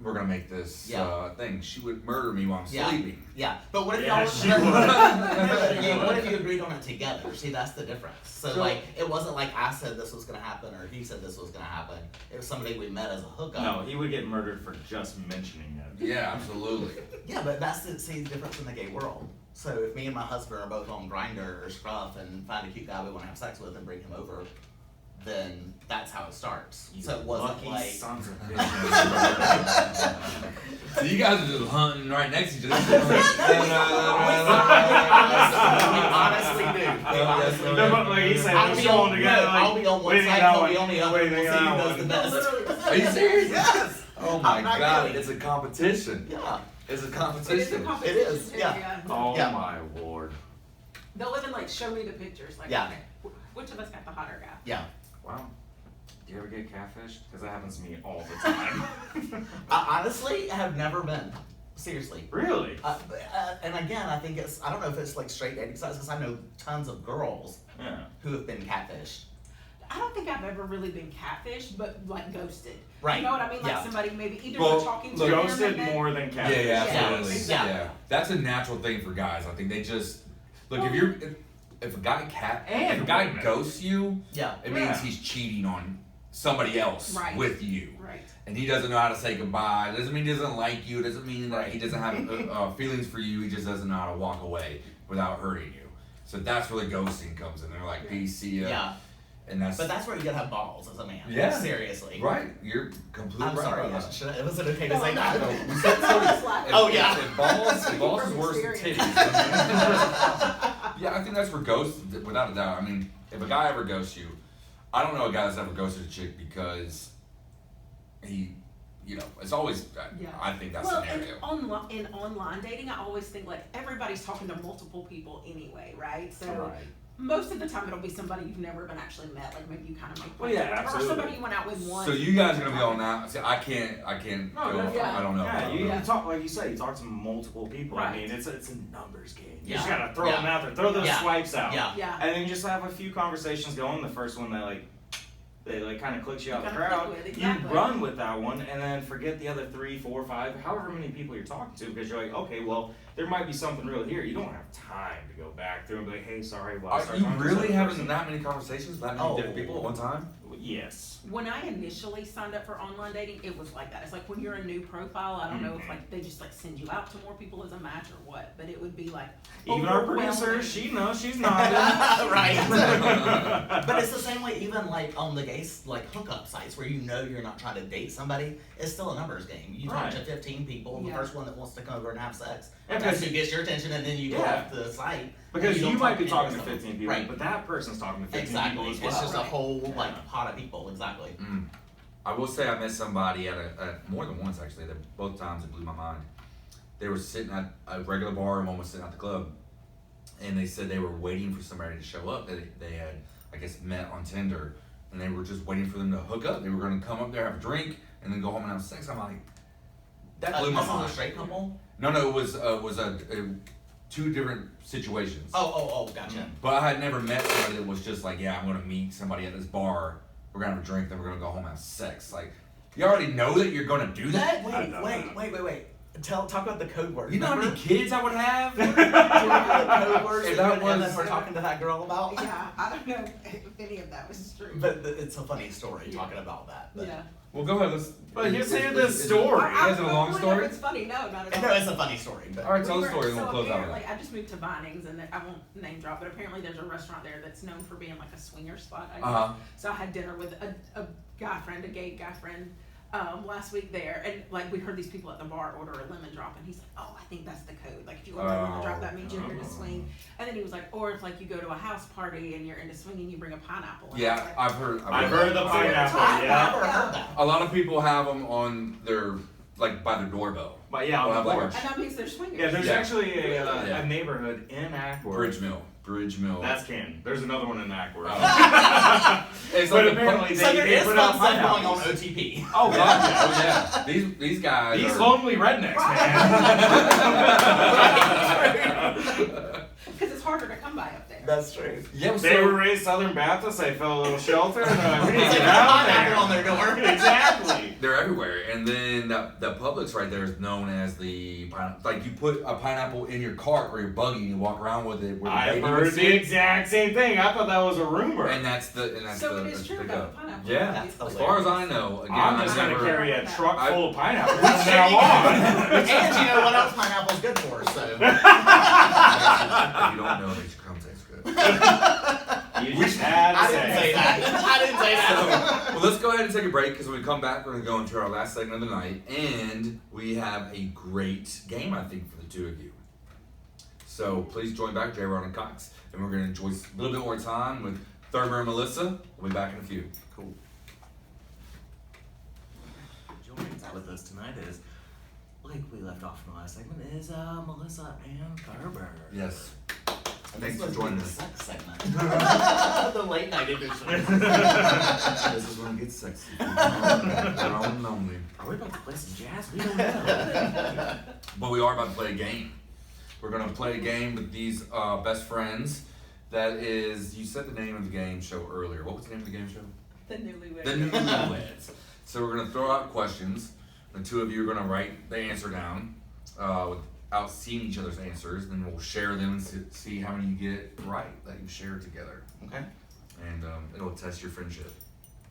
we're going to make this Yeah. thing. She would murder me while I'm Yeah. sleeping. Yeah. But what if Yeah, y'all? she but- would. but She again, would. what if you agreed on it together? See, that's the difference. So, So- like, it wasn't like I said this was gonna happen or he said this was gonna happen. It was somebody we met as a hookup. No, he would get murdered for just mentioning it. Yeah, absolutely. Yeah, but that's the difference in the gay world. So if me and my husband are both on Grindr or Scruff and find a cute guy we want to have sex with and bring him over, then that's how it starts. You So it wasn't lucky like sons of bitches. So you guys are just hunting right next to each other. we honestly do. We honestly do. No, but like he said, I'll we're be strolling on, together. no, like, I'll be on one waiting side, out he'll one- be on the other, and waiting we'll see out who does one. the best. literally. Are you serious? Yes. Oh my I'm not god, kidding. it's a competition. Yeah. It's a It is a competition. competition. It is, too, yeah. Oh Yeah. my lord. They'll even like show me the pictures. Like, Yeah. okay, which of us got the hotter guy? Yeah. Wow. Do you ever get catfished? Because that happens to me all the time. I honestly have never been. Seriously. Really? And again, I think it's, I don't know if it's like straight dating sites, because I know tons of girls Yeah. who have been catfished. I don't think I've ever really been catfished, but like ghosted. Right. You know what I mean? Like Yeah. somebody maybe either Well, we're talking to look, them Ghosted and then, more than Yeah, catfish. yeah, Yeah, absolutely. exactly. Yeah, that's a natural thing for guys. I think they just look if Well, you're if a guy if a guy women. ghosts you, Yeah. it means Yeah. he's cheating on somebody else Right. with you, Right. and he doesn't know how to say goodbye. It doesn't mean he doesn't like you. It doesn't mean that Right. he doesn't have feelings for you. He just doesn't know how to walk away without hurting you. So that's where the ghosting comes in. They're like, peace, see ya. Yeah. And But that's where you gotta have balls as a man. Yeah. Seriously. right. You're completely I'm right. sorry. about that. Should I, was it okay to No, say no, that? No, we said titties. Oh, yeah. If balls is worse than Experience. titties. Yeah, I think that's for ghosts, without a doubt. I mean, if a guy ever ghosts you, I don't know a guy that's ever ghosted a chick because he, it's always, Yeah. I think that's Well, scenario. in online dating, I always think like everybody's talking to multiple people anyway, right? So Right. most of the time it'll be somebody you've never even actually met, like maybe you kind of make Well, friends yeah, with, or absolutely. somebody you went out with once. So you guys are gonna be on that. See, I can't No, go. no, yeah. I don't know. Yeah, I don't you know. talk like you said. You talk to multiple people. I Right. mean, it's a numbers game. You Yeah. just gotta throw Yeah. them out there, throw those Yeah. swipes out, Yeah. Yeah. and then you just have a few conversations going. The first one they kind of clicks you out the kinda crowd. click with, exactly. You run with that one, and then forget the other 3, 4, 5, however many people you're talking to, because you're like, okay, well, there might be something real here. You don't have time to go back through and be like, hey, sorry, well, I Are started you talking to really this having person. that many conversations with that many different people at one time? Yes. When I initially signed up for online dating, it was like that. It's like when you're a new profile, I don't know if like they just like send you out to more people as a match or what, but it would be like Even our producer, overwhelming. she knows she's not. Right. But it's the same way, even like on the gay hookup sites where you're not trying to date somebody. It's still a numbers game. You talk Right. to 15 people, and Yeah. the first one that wants to come over and have sex, Yeah, that's because- who gets your attention, and then you go Yeah. off the site. Because and you don't might talk be any talking to of them. 15 people, Right. but that person's talking to 15 Exactly. people as It's well. just a Right. whole pot of people. Exactly. I will say I met somebody at more than once actually. That both times it blew my mind. They were sitting at a regular bar and one was sitting at the club, and they said they were waiting for somebody to show up. They had, I guess, met on Tinder, and they were just waiting for them to hook up. They were going to come up there, have a drink, and then go home and have sex. I'm like, that blew my This is a mind. straight couple. No, it was two different situations. Oh, gotcha. But I had never met somebody that was just like, yeah, I'm gonna meet somebody at this bar. We're gonna have a drink, then we're gonna go home and have sex. Like, you already know that you're gonna do that. Wait. Talk about the code word. You know how many kids I would have? Do you remember the code words If that that you and was- Ellen were talking to that girl about? Yeah, I don't know if any of that was true. But it's a funny story Yeah. talking about that. But. yeah. Well, go ahead. Let's. But here's is- the is- story. Is it a long story? It's funny. No, not at all. No, it's a funny story. But All right, tell We the were- story and so we'll close out with apparently, that. I just moved to Vinings, and I won't name drop, but apparently there's a restaurant there that's known for being like a swinger spot. I guess. Uh-huh. So I had dinner with a guy friend, a gay guy friend, last week there, and like we heard these people at the bar order a lemon drop, and he's like, "Oh, I think that's the code. Like if you order a lemon drop, that means you're here to swing." And then he was like, "Or if like you go to a house party and you're into swinging, you bring a pineapple." And I was Yeah, like, I've heard. I've heard the pineapple, I've yeah. never heard that. A lot of people have them on their, like, by their doorbell. But yeah, We'll on have the like porch. And that means they're swingers. Yeah, there's Yeah. actually Yeah. a neighborhood in Ackworth. Bridge Mill. That's Ken. There's another one in Ackworth. It's But like apparently So there they is put fun out stuff going on pineapples. OTP. Oh, God, yeah. Oh yeah, these guys. These are, lonely rednecks, man. Because it's harder to come by up there. That's true. Yeah, They so- were raised Southern Baptists. They felt a little shelter. And they're like, we need to It's get like a out pineapple on there. their door. Exactly. They're everywhere, and then the Publix right there is known as the like you put a pineapple in your cart or your buggy and you walk around with it. Where the I've baby would heard the sit. exact same thing. I thought that was a rumor. And that's So it is that's true the about go. the pineapple. Yeah, That's as far as I know, again, I'm just I've gonna never- carry a truck I- full of pineapples from now on. And you know what else pineapple's good for, so. If you don't know, it makes your cum taste good. You just had to I didn't say that. I didn't say that. Well, let's go ahead and take a break because when we come back, we're going to go into our last segment of the night, and we have a great game, I think, for the two of you. So please join back, J. Ron and Cox, and we're going to enjoy a little bit more time with Thurber and Melissa. We'll be back in a few. Cool. Joining with us tonight is, like we left off in the last segment, is Melissa and Thurber. Yes. And Thanks this for must joining be the us. sex segment. The late night edition. This is when it gets sexy. We're all lonely. Are we about to play some jazz? We don't know. But we are about to play a game. We're going to play a game with these best friends. That is, you said the name of the game show earlier. What was the name of the game show? The newlywed. The Newlyweds. So we're going to throw out questions. The two of you are going to write the answer down without seeing each other's answers. Then we'll share them and see how many you get right that you share together. Okay. And it'll test your friendship.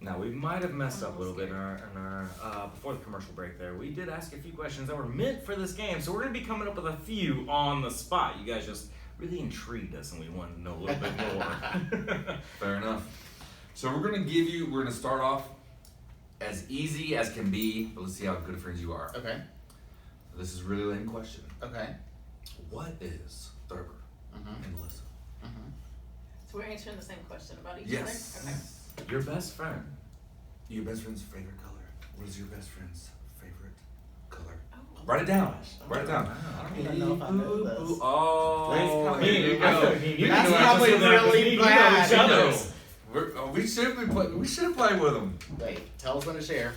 Now, we might have messed up a little bit in our before the commercial break there. We did ask a few questions that were meant for this game, so we're going to be coming up with a few on the spot. You guys just really intrigued us, and we wanted to know a little bit more. Fair enough. So we're gonna start off as easy as can be, but let's see how good friends you are. Okay. This is a really lame question. Okay. What is Thurber and Melissa? So we're answering the same question about each Yes. other? Okay. Your best friend. Your best friend's favorite color. What is your best friend's favorite color? Oh. Write it down. Write it down. I don't even know if I know this. Oh, Here you go. That's probably really bad. each other. We should play with them. Wait, tell us when to share.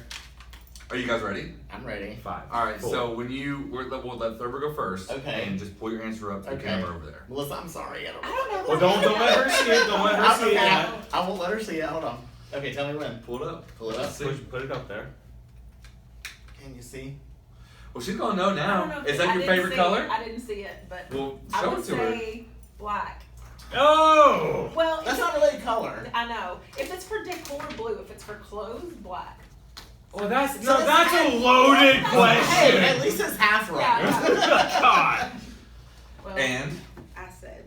Are you guys ready? I'm ready. 5. All right. 4. So when we'll let Thurber go first. Okay. And just pull your answer up to the Okay. camera over there. Melissa, I'm sorry. I don't know. I don't know. Well, don't let her see it. Don't let her see Okay, it. I won't let her see it. Hold on. Okay, tell me when. Pull it up. Pull it up. Let's see. Put it up there. Can you see? Well, she's gonna know I now. don't know if Is I that your didn't favorite see color? it. I didn't see it, but Well, I show would it to her. say black. Oh! Well, That's if not really a color. I know. If it's for decor, blue. If it's for clothes, black. Well, that's So it's that's a half- loaded Hey, question. at least it's half right. Yeah, God. Well, And I said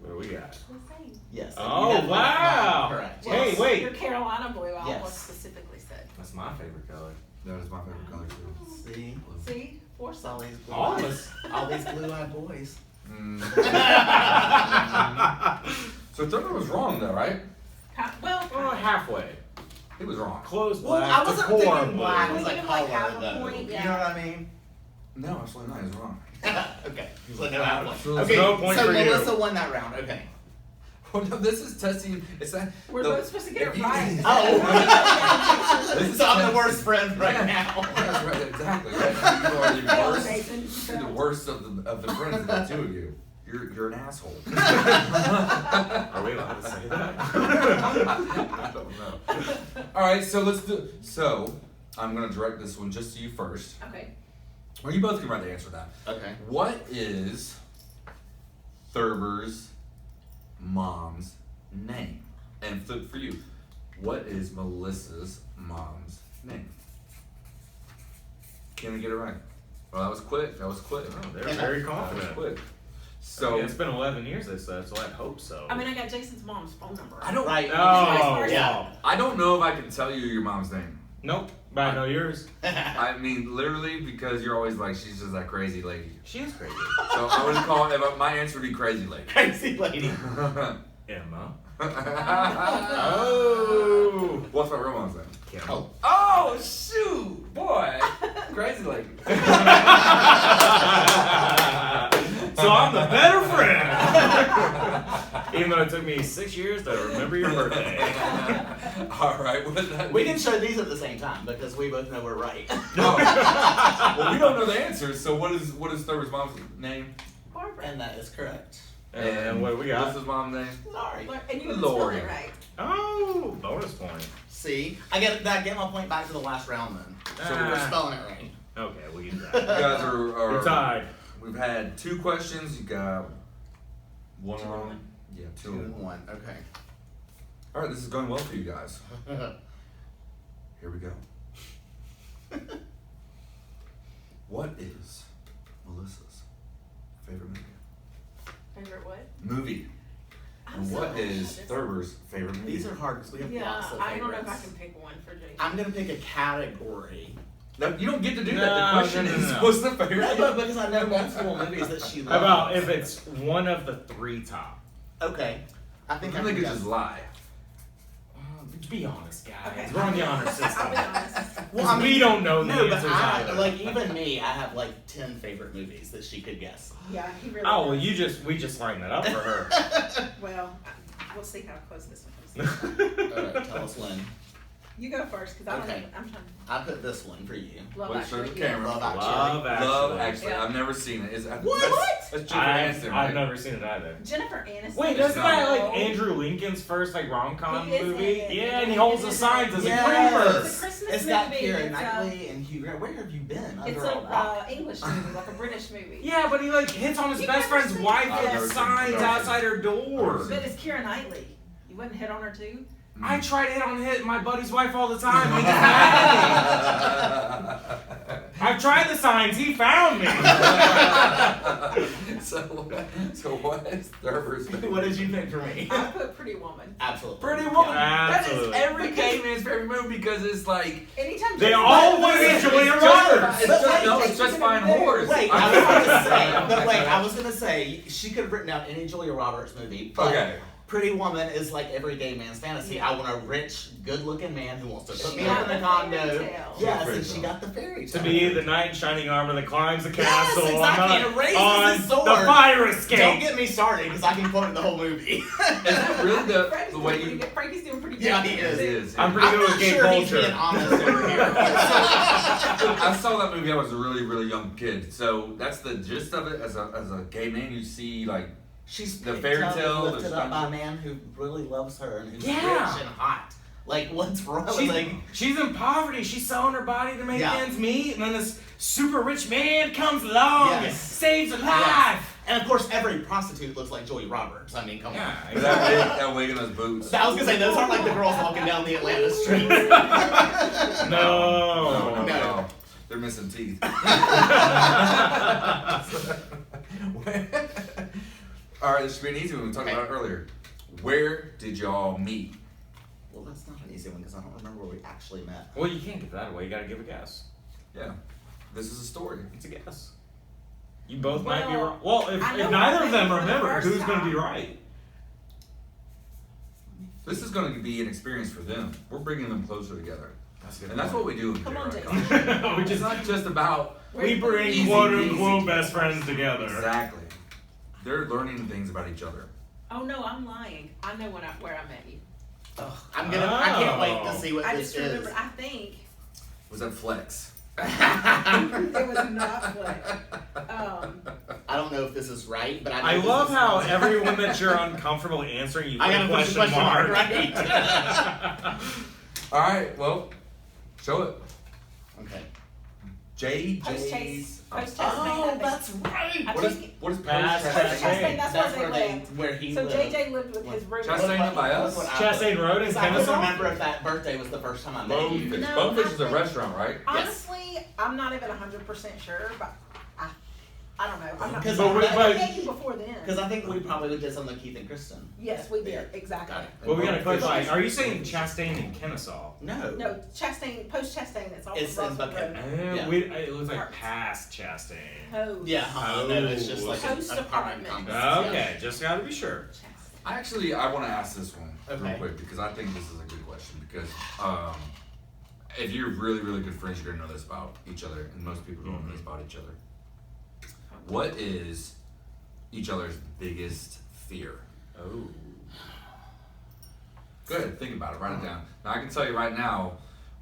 What do we got? the same. Yes. Oh, you have wow. Correct. Hey, yes. wait. Your Carolina blue, I Yes. almost specifically said. That's my favorite color. that is my favorite color too. See? See? Four It's all these blue All of eyes. us. All these blue-eyed boys. So Thurber was wrong though, right? Well, Oh, halfway. He was wrong. Close Well, black. I wasn't decor thinking blue. black Can we was like give him, like, color half a though. point? You Yeah. know what I mean? No, absolutely not. He's wrong. Okay. So no outline. So there's Okay, no point so for you. Melissa won that round. Okay. Well, no, this is testing. It's that. we're both supposed to get if it you- right. Oh. This is So I'm the tense. worst friend right Yeah. now. That's right, exactly. Right? You are the Fail, worst. Jason. You're the worst of the friends of the two of you. You're an asshole. Are we allowed to say that? I don't know. All right, so let's do. So I'm gonna direct this one just to you first. Okay. Well, you both can write the answer to that. Okay. What is Thurber's mom's name? And flip for you. What is Melissa's mom's name? Can I get it right? Well, that was quick. That was quick. Oh, they're very That was confident. quick. So So it's been 11 years, they said, so I'd hope so. I mean, I got Jason's mom's phone number. I don't. Right. Oh, Yeah. I don't know if I can tell you your mom's name. Nope. But I know yours. I mean, literally, because you're always like, she's just that crazy lady. She is crazy. So I would call it. My answer would be crazy lady. Crazy lady. Emma. Oh. What's my real mom's name? Kim. Oh. Oh shoot, boy, crazy lady. So I'm the better friend. Even though it took me 6 years to remember your birthday. All right, what does that We mean? can show these at the same time because we both know we're right. No. Well, we don't know the answer. So what is Thurber's mom's name? Barbara. And that is correct. And what do we got? Melissa's mom's name? Sorry. And you spelled Lori. it right. Oh, bonus point. See? I get my point back to the last round then. So we're Ah. spelling it right. Okay, we can do You that. guys are We're tied. We've had 2 questions. You got 1 2 wrong. Yeah, 2. 2 and 1. Okay. All right, this is going well for you guys. Here we go. What is Melissa's favorite movie? Favorite what? Movie. And what is Thurber's favorite movie? These are hard because we have Yeah, lots of I don't know favorites. if I can pick one for Jason. I'm gonna pick a category. No, you don't get to do No, that. The question no, no, is, no. what's the favorite? Right, but because I know multiple movies that she How loves. about if it's one of the 3 top? Okay. I I think think I they can could guess. just lie. Be honest, guys. Okay. We're on the honor I'll be system. honest. Well, I mean, we don't know the No, but answers I, either. like even me, I have like 10 favorite movies that she could guess. Yeah, he really Oh, well, does. we just lined that up for her. Well, we'll see how close this one comes. Alright, tell us when. You go first, because I don't Okay. even, I'm trying I put this one for you. to love Wait, show Actually, the camera. Love Actually. Love Actually. Love, actually. Yeah. I've never seen it. What? That's Jennifer Aniston, right? I've never seen it either. Jennifer Aniston. Wait, is doesn't that so- like Andrew Lincoln's first like rom-com He is movie? in it. Yeah, and he holds the signs as Yes. a It's creeper. a Christmas It's got movie. Keira It's a- Knightley and Hugh Grant. Where have you been? It's Under a rock. a English movie, like a British movie. Yeah, but he like hits on his You've best never friend's seen wife it? I've with never seen it. signs Never outside her door. Never But it's Keira Knightley. You wouldn't hit on her too? I try to hit my buddy's wife all the time. He gets mad at me. I've tried the signs. He found me. So what's their first favorite? What did you pick for me? I put Pretty Woman. Absolutely. Pretty Woman. Yeah. That is Absolutely. every gay man's favorite movie because it's like Anytime They Jason- all But- want but- Julia it's Roberts. it's just fine whores. Wait, I I was gonna say, know. but wait, I was gonna say she could have written out any Julia Roberts movie. But Okay. Pretty Woman is like every gay man's fantasy. Yeah. I want a rich, good-looking man who wants to put She me got up in the a condo. fairy tale. Yes, Fairy and she tale. got the fairy To tale. be the knight in shining armor that climbs the Yes, castle exactly, on, and raises on his sword. the fire escape. Don't get me started because I can quote the whole movie. Is that really Frankie's the doing way pretty you? good. Frankie's doing pretty good. Yeah, he is. It is. I'm pretty I'm good not with gay sure he's culture. being honest over here. I saw that movie. I was a really young kid. So that's the gist of it. As a gay man, you see like She's The picked fairy up and tale, lifted the up by a dungeon. man who really loves her and who's Yeah. rich and hot. Like, what's wrong with like? She's in poverty. She's selling her body to make Yeah. ends meet, and then this super rich man comes along and Yes. saves her Yes. life. And of course, every prostitute looks like Julia Roberts. I mean, come Yeah, on. that wig, that wig and those boots. I was gonna say those aren't like the girls walking down the Atlanta streets. No. No. They're missing teeth. All right, this should be an easy one. We talked about it earlier. Where did y'all meet? Well, that's not an easy one because I don't remember where we actually met. Well, you can't give that away. You gotta give a guess. Yeah, this is a story. It's a guess. You both might be Well, wrong. Well, I if know neither I of them think for the remember, first who's gonna be time- right? This is going to be an experience for them. We're bringing them closer together, That's good. and that's what we do. in Come on, Gay Jason. Rock. we It's just not just about we bring Easy, quote easy. unquote best friends together. exactly. They're learning things about each other. Oh no, I'm lying. I know where I met you. Ugh, I can't wait to see what I this just is. remember. I think Was that Flex? it was not what. I don't know if this is right, but I know love this how is everyone that you're uncomfortable answering, you put I a gotta put the question mark, right? All right. Well, show it. Okay. Post JJ's. chase. Oh, Post chase. Oh, that's right. I What is think what is Past post Chastain. Chastain, that's where they lived. where he So lived. JJ lived with his roommate. Chastain up by us? What I Chastain put. Road in 'Cause I couldn't Kennesaw? remember if that birthday was the first time I met you. Bonefish? No, Bonefish is a I think- restaurant, right? Honestly, I'm not even 100% sure, but I don't know. I'm not. Because I met you before then. Because I think we probably did something with Keith and Kristen. Yes, we did exactly. Got it. Well, we gotta Bonefish clarify. is- Are you saying Chastain and Kennesaw? No. No, Chastain, post Chastain. It's all It's in Russell Buckhead. Road. Yeah. It looks like Parts. past Chastain. Post. Yeah, no, it's just like Post an apartment apartment. complex. Okay, just gotta be sure. Chastain. I want to ask this one real Okay. quick because I think this is a good question because if you're really good friends, you're gonna know this about each other, and most people don't know this about each other. What is each other's biggest fear? Oh. Go ahead, think about it. Write it down. Now I can tell you right now.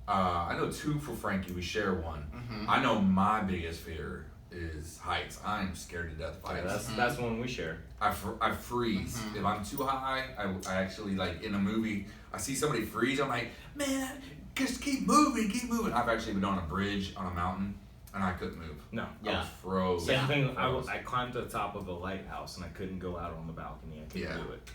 I know two for Frankie. We share one. Mhm. I know my biggest fear is heights. I am scared to death of Yeah, heights. that's one we share. I freeze. Mhm. If I'm too high, I actually like in a movie, I see somebody freeze, I'm like, man, just keep moving, keep moving. I've actually been on a bridge on a mountain and I couldn't move. No. I Yeah. was froze. Same thing. Froze. I climbed to the top of a lighthouse and I couldn't go out on the balcony. I couldn't Yeah. do it.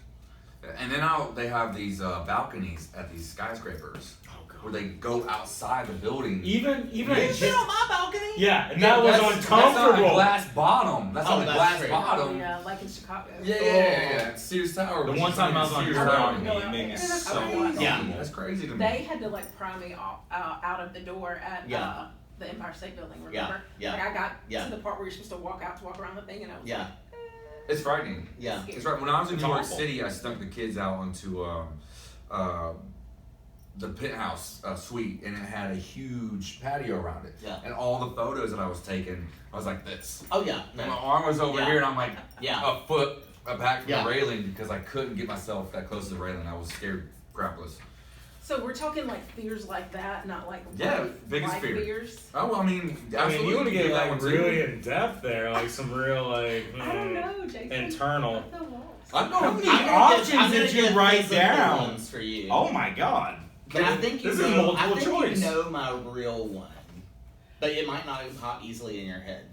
And then they have these balconies at these skyscrapers Oh god. where they go outside the building. Even You a sit on my balcony? yeah, and that was That's on uncomfortable. a glass bottom. That's Oh, on a that's glass true. bottom. Yeah, like in Chicago. Yeah. Sears Tower. The which one is time not I was even on Sears your Tower balcony, anymore. it made me Yeah, that's so crazy. uncomfortable. That's crazy to me. They had to like pry me out of the door at Yeah. The Empire State Building. Yeah, Remember? yeah, Like I got yeah. to the part where you're supposed to walk around the thing, and I was Yeah. like, It's frightening. Yeah. scared. It's right. When I was in It's New York awful. City, I snuck the kids out onto the penthouse suite, and it had a huge patio around it. Yeah. And all the photos that I was taking, I was like this. Oh yeah. And my No. arm was over Yeah. here, and I'm like Yeah. a foot back from Yeah. the railing because I couldn't get myself that close to the railing. I was scared crapless. So we're talking like fears like that, not like Yeah, life- biggest life fear. fears. Oh, well, I mean, I mean, absolutely, you want to can get do that like one too. really in depth there, like some real like I don't know, Jason. internal. I feel lost. I'm How going. many I'm gonna options give- I'm did gonna you give write physical down? ones for you. Oh my god! But I think you this know, is multiple I think choice. you know my real one, but it might not pop easily in your head.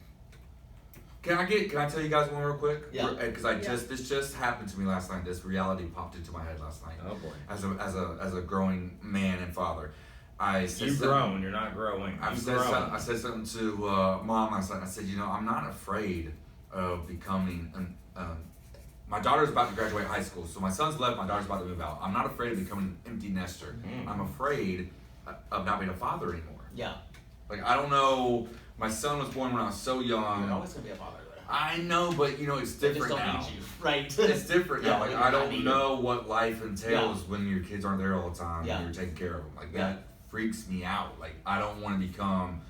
Can I tell you guys one real quick? Yeah. Because this just happened to me last night. This reality popped into my head last night. Oh boy, As a growing man and father, I said you've something- grown. You're not growing. I You've said, grown. I said something to Mom last night. I said, I'm not afraid of becoming my daughter's about to graduate high school, so my son's left, my daughter's about to move out. I'm not afraid of becoming an empty nester. I'm afraid of not being a father anymore. Yeah. Like, I don't know, my son was born when I was so young. You're always gonna be a father though. I know, but you know, it's They just different don't now. need you. Right. It's different Yeah, now. Like, you're I not don't needed. know what life entails when your kids aren't there all the time Yeah. and you're taking care of them. Like, Yeah. that freaks me out. Like, I don't want to become.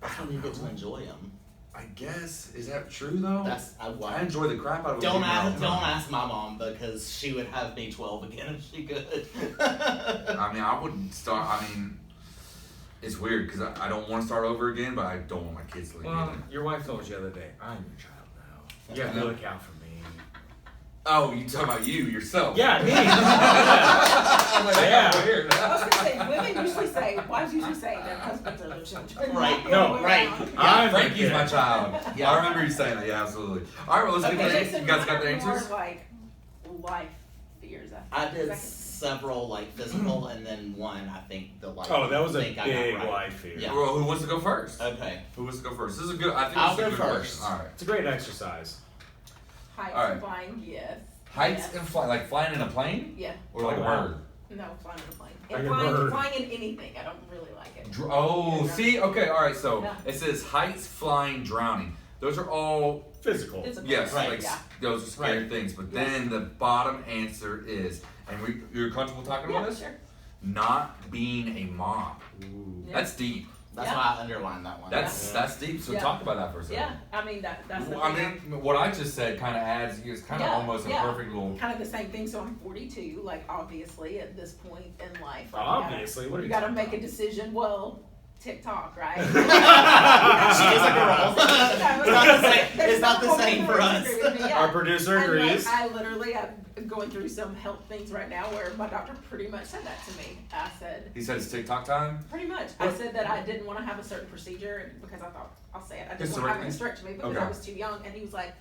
That's when you get to enjoy them. I guess, is that true though? That's I enjoy the crap out of Don't them all the ask time. my mom because she would have me 12 again if she could. I mean, I wouldn't start. I mean, it's weird because I don't want to start over again, but I don't want my kids to leave Well, either. your wife told you the other day, I'm your child now. You have to look out for me. Oh, you talking about you yourself? Yeah, me. I'm like, Yeah. that's weird. I was gonna say, women usually say, wives usually say their husbands are their children. Right. Not the other No, way right. around. I'm Frankie's the my kid. child. Yeah. I remember you saying that. Yeah, absolutely. All right, well, let's Okay, get the Jason, You guys got the mine are more answers? like life fears. I did Second. several like physical and then one I think the like. Oh, that was a think I got big right. life fear. Yeah. Well, who wants to go first? Okay. Who wants to go first? This is a good. I think I'll this is a go good first. question. All right. It's a great exercise. Heights All right. and flying, yes. Heights Yes. and fly, like flying in a plane, Yeah. or like Oh, a wow. bird. No, flying in a plane. Like And a bird. flying in anything. I don't really like it. Oh, Yeah. see, okay, all right. So Yeah. it says heights, flying, drowning. Those are all Physical. Physical. yes, Right. like Yeah. those are scary Right. things. But Yeah. then the bottom answer is, and you're comfortable talking about Yeah, this? sure. Not being a mom. Ooh. Yeah. That's deep. That's Yeah. why I underlined that one. That's deep. So Yeah. talk about that for a second. Yeah, I mean that's the I thing. mean, what I just said kind of adds. It's kind of Yeah, almost a yeah. perfect little. Kind of the same thing. So I'm 42. Like obviously at this point in life, like, Obviously, what are you you gotta talking make a about? decision. Well, TikTok, right? She is a girl. It's not the same- it's not the same for us. Our producer And, like, agrees. I literally, I'm going through some health things right now where my doctor pretty much said that to me. I said, He said it's TikTok time. pretty much. I said that I didn't want to have a certain procedure because I thought, I'll say it, I didn't want to have a hysterectomy because Okay. I was too young. And he was like,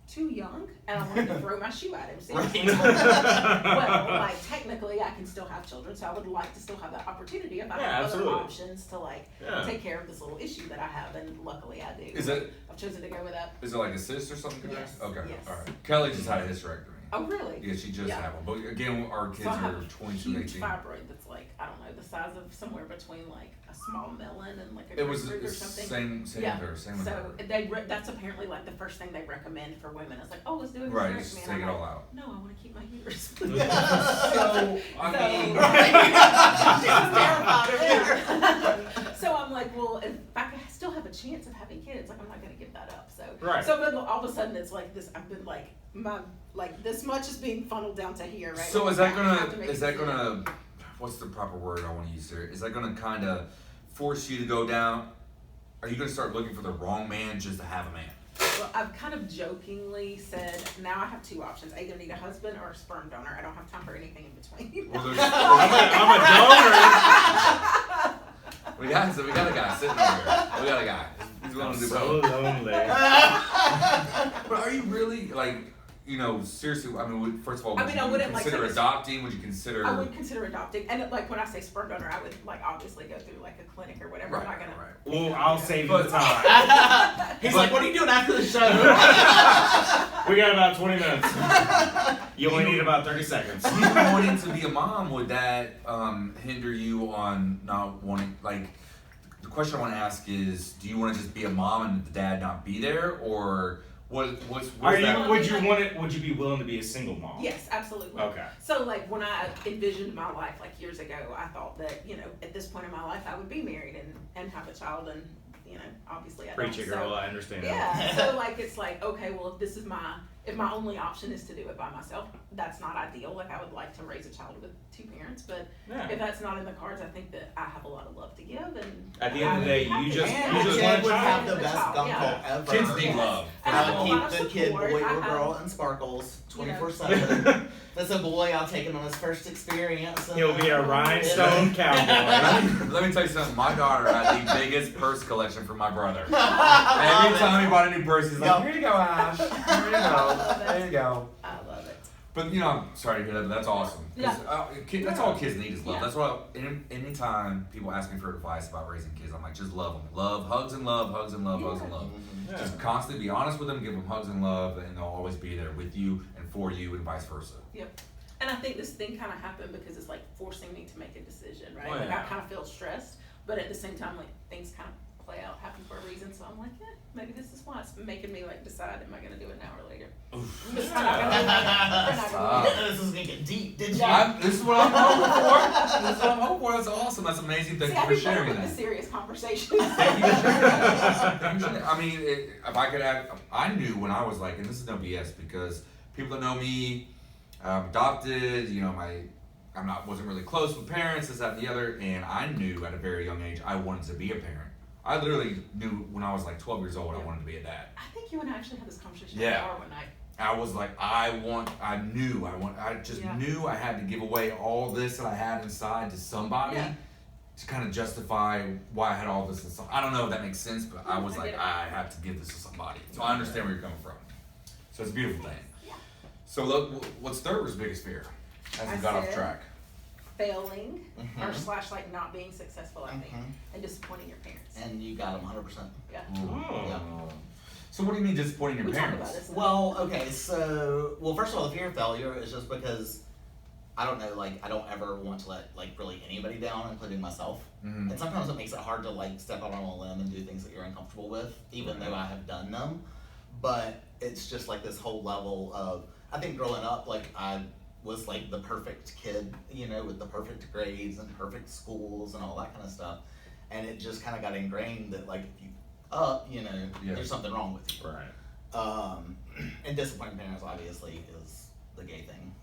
too young? And I wanted to throw my shoe at him. Seriously. Right. Well, like technically I can still have children, so I would like to still have that opportunity if I Yeah, have absolutely. other options to like Yeah. take care of this little issue that I have, and luckily I do. Is it I've chosen to go with that. is it like a cyst or something? Yes, Okay. yes. All right. Kelly just had a hysterectomy. Oh really? Yeah, she just Yeah. had one. But again, our kids So I have are a 22 and huge 18. fibroid that's like, I don't know, the size of somewhere between like a small melon and like a It was grapefruit or it's something. same Yeah. with her, same with So her. that's apparently like the first thing they recommend for women. It's like, oh, let's do a Right, hysterectomy. just And take I'm it like, all out. no, I want to keep my uterus. So I mean, So I'm like, well, if I could still have a chance of having kids, like I'm not gonna give that up. So Right. So then all of a sudden it's like this. I've been like this much is being funneled down to here, right? so Like, is that I have to gonna make is a that decision. gonna what's the proper word I want to use here? Is that gonna kind of force you to go down? Are you gonna start looking for the wrong man just to have a man? Well, I've kind of jokingly said now I have two options: I either need a husband or a sperm donor. I don't have time for anything in between. Well, there's, I'm a donor. we got a guy sitting over here. We got a guy. He's willing I'm to do so both. lonely. But are you really like? You know, seriously. I mean, first of all, I would mean, I you wouldn't, like, consider take a- adopting? Would you consider? I would consider adopting, and like when I say sperm donor, I would like obviously go through like a clinic or whatever. Right, I'm not gonna. right. Well, I'll save you the But- time. He's like, what are you doing after the show? We got about 20 minutes. You only need about 30 seconds. You wanting to be a mom, would that hinder you on not wanting, like, the question I want to ask is, do you want to just be a mom and the dad not be there, or what's that? Would you be willing to be a single mom? Yes, absolutely. Okay. So like when I envisioned my life like years ago, I thought that, you know, at this point in my life I would be married and have a child, and you know, obviously I don't. Preach it, So, girl. I understand. yeah. So like it's like, okay, well if my only option is to do it by myself, that's not ideal. Like I would like to raise a child with two parents, but Yeah. if that's not in the cards, I think that I have a lot of love to give, and At the end of the day, I you would just have And you to. just the want kid a would child. have the A best child, gumbo yeah. ever. Kids need Yes. love. And I I have would a lot keep of the kid support. boy I or have- girl in sparkles You know. 24/7. If it's a boy, I'll take him on his first experience. and, He'll be a rhinestone cowboy. Let me tell you something. My daughter had the biggest purse collection from my brother. Every time he bought a new purse, he's like, Yep. "Here you go, Ash. Here you go. There you go." I love it. But you know, I'm sorry to hear that, but that's awesome. 'Cause, that's all kids need is love. Yeah. That's why anytime people ask me for advice about raising kids, I'm like, just love them. Love, hugs and love, hugs and love, hugs and love. Yeah. Just constantly be honest with them, give them hugs and love, and they'll always be there with you and for you and vice versa. Yep. And I think this thing kind of happened because it's like forcing me to make a decision, right? Oh, Like yeah. I kind of feel stressed, but at the same time, like things kind of play out, happen for a reason. So I'm like, yeah, maybe this is why it's making me like decide, am I gonna do it now or later? Just we're not gonna do it later. We're not gonna do it. This is gonna get deep, did you? This is what I'm hoping for. This is what I'm hoping for. That's awesome. That's amazing. Thank See, you I for do better sharing with that. the serious conversations. Thank you for sharing that. Thank you for sharing that. I mean, if I could add, I knew when I was like, and this is no BS because people that know me, adopted, you know, wasn't really close with parents, this, that, and the other, and I knew at a very young age I wanted to be a parent. I literally knew when I was like 12 years old I wanted to be a dad. I think you and I actually had this conversation Yeah. in the car one night. I was like, I just Yeah. knew I had to give away all this that I had inside to somebody Yeah. to kind of justify why I had all this. And so I don't know if that makes sense, but I was I like, get it. I have to give this to somebody. So I understand where you're coming from. So it's a beautiful thing. Yeah. So look, what's Thurber's biggest fear? As we I got off said- track. Failing or Mhm. / like not being successful, I think, Mhm. and disappointing your parents. And you got them 100%. Yeah. Oh. So what do you mean disappointing your We talked parents? about this. Well, okay, so, first of all, the fear of failure is just because, I don't know, like, I don't ever want to let, like, really anybody down, including myself. Mhm. And sometimes it makes it hard to, like, step out on a limb and do things that you're uncomfortable with, even though I have done them. But it's just, like, this whole level of, I think growing up, like, I was, like, the perfect kid, you know, with the perfect grades and perfect schools and all that kind of stuff. And it just kind of got ingrained that, like, if you you know, Yeah. there's something wrong with you. Right. And disappointing parents obviously is the gay thing.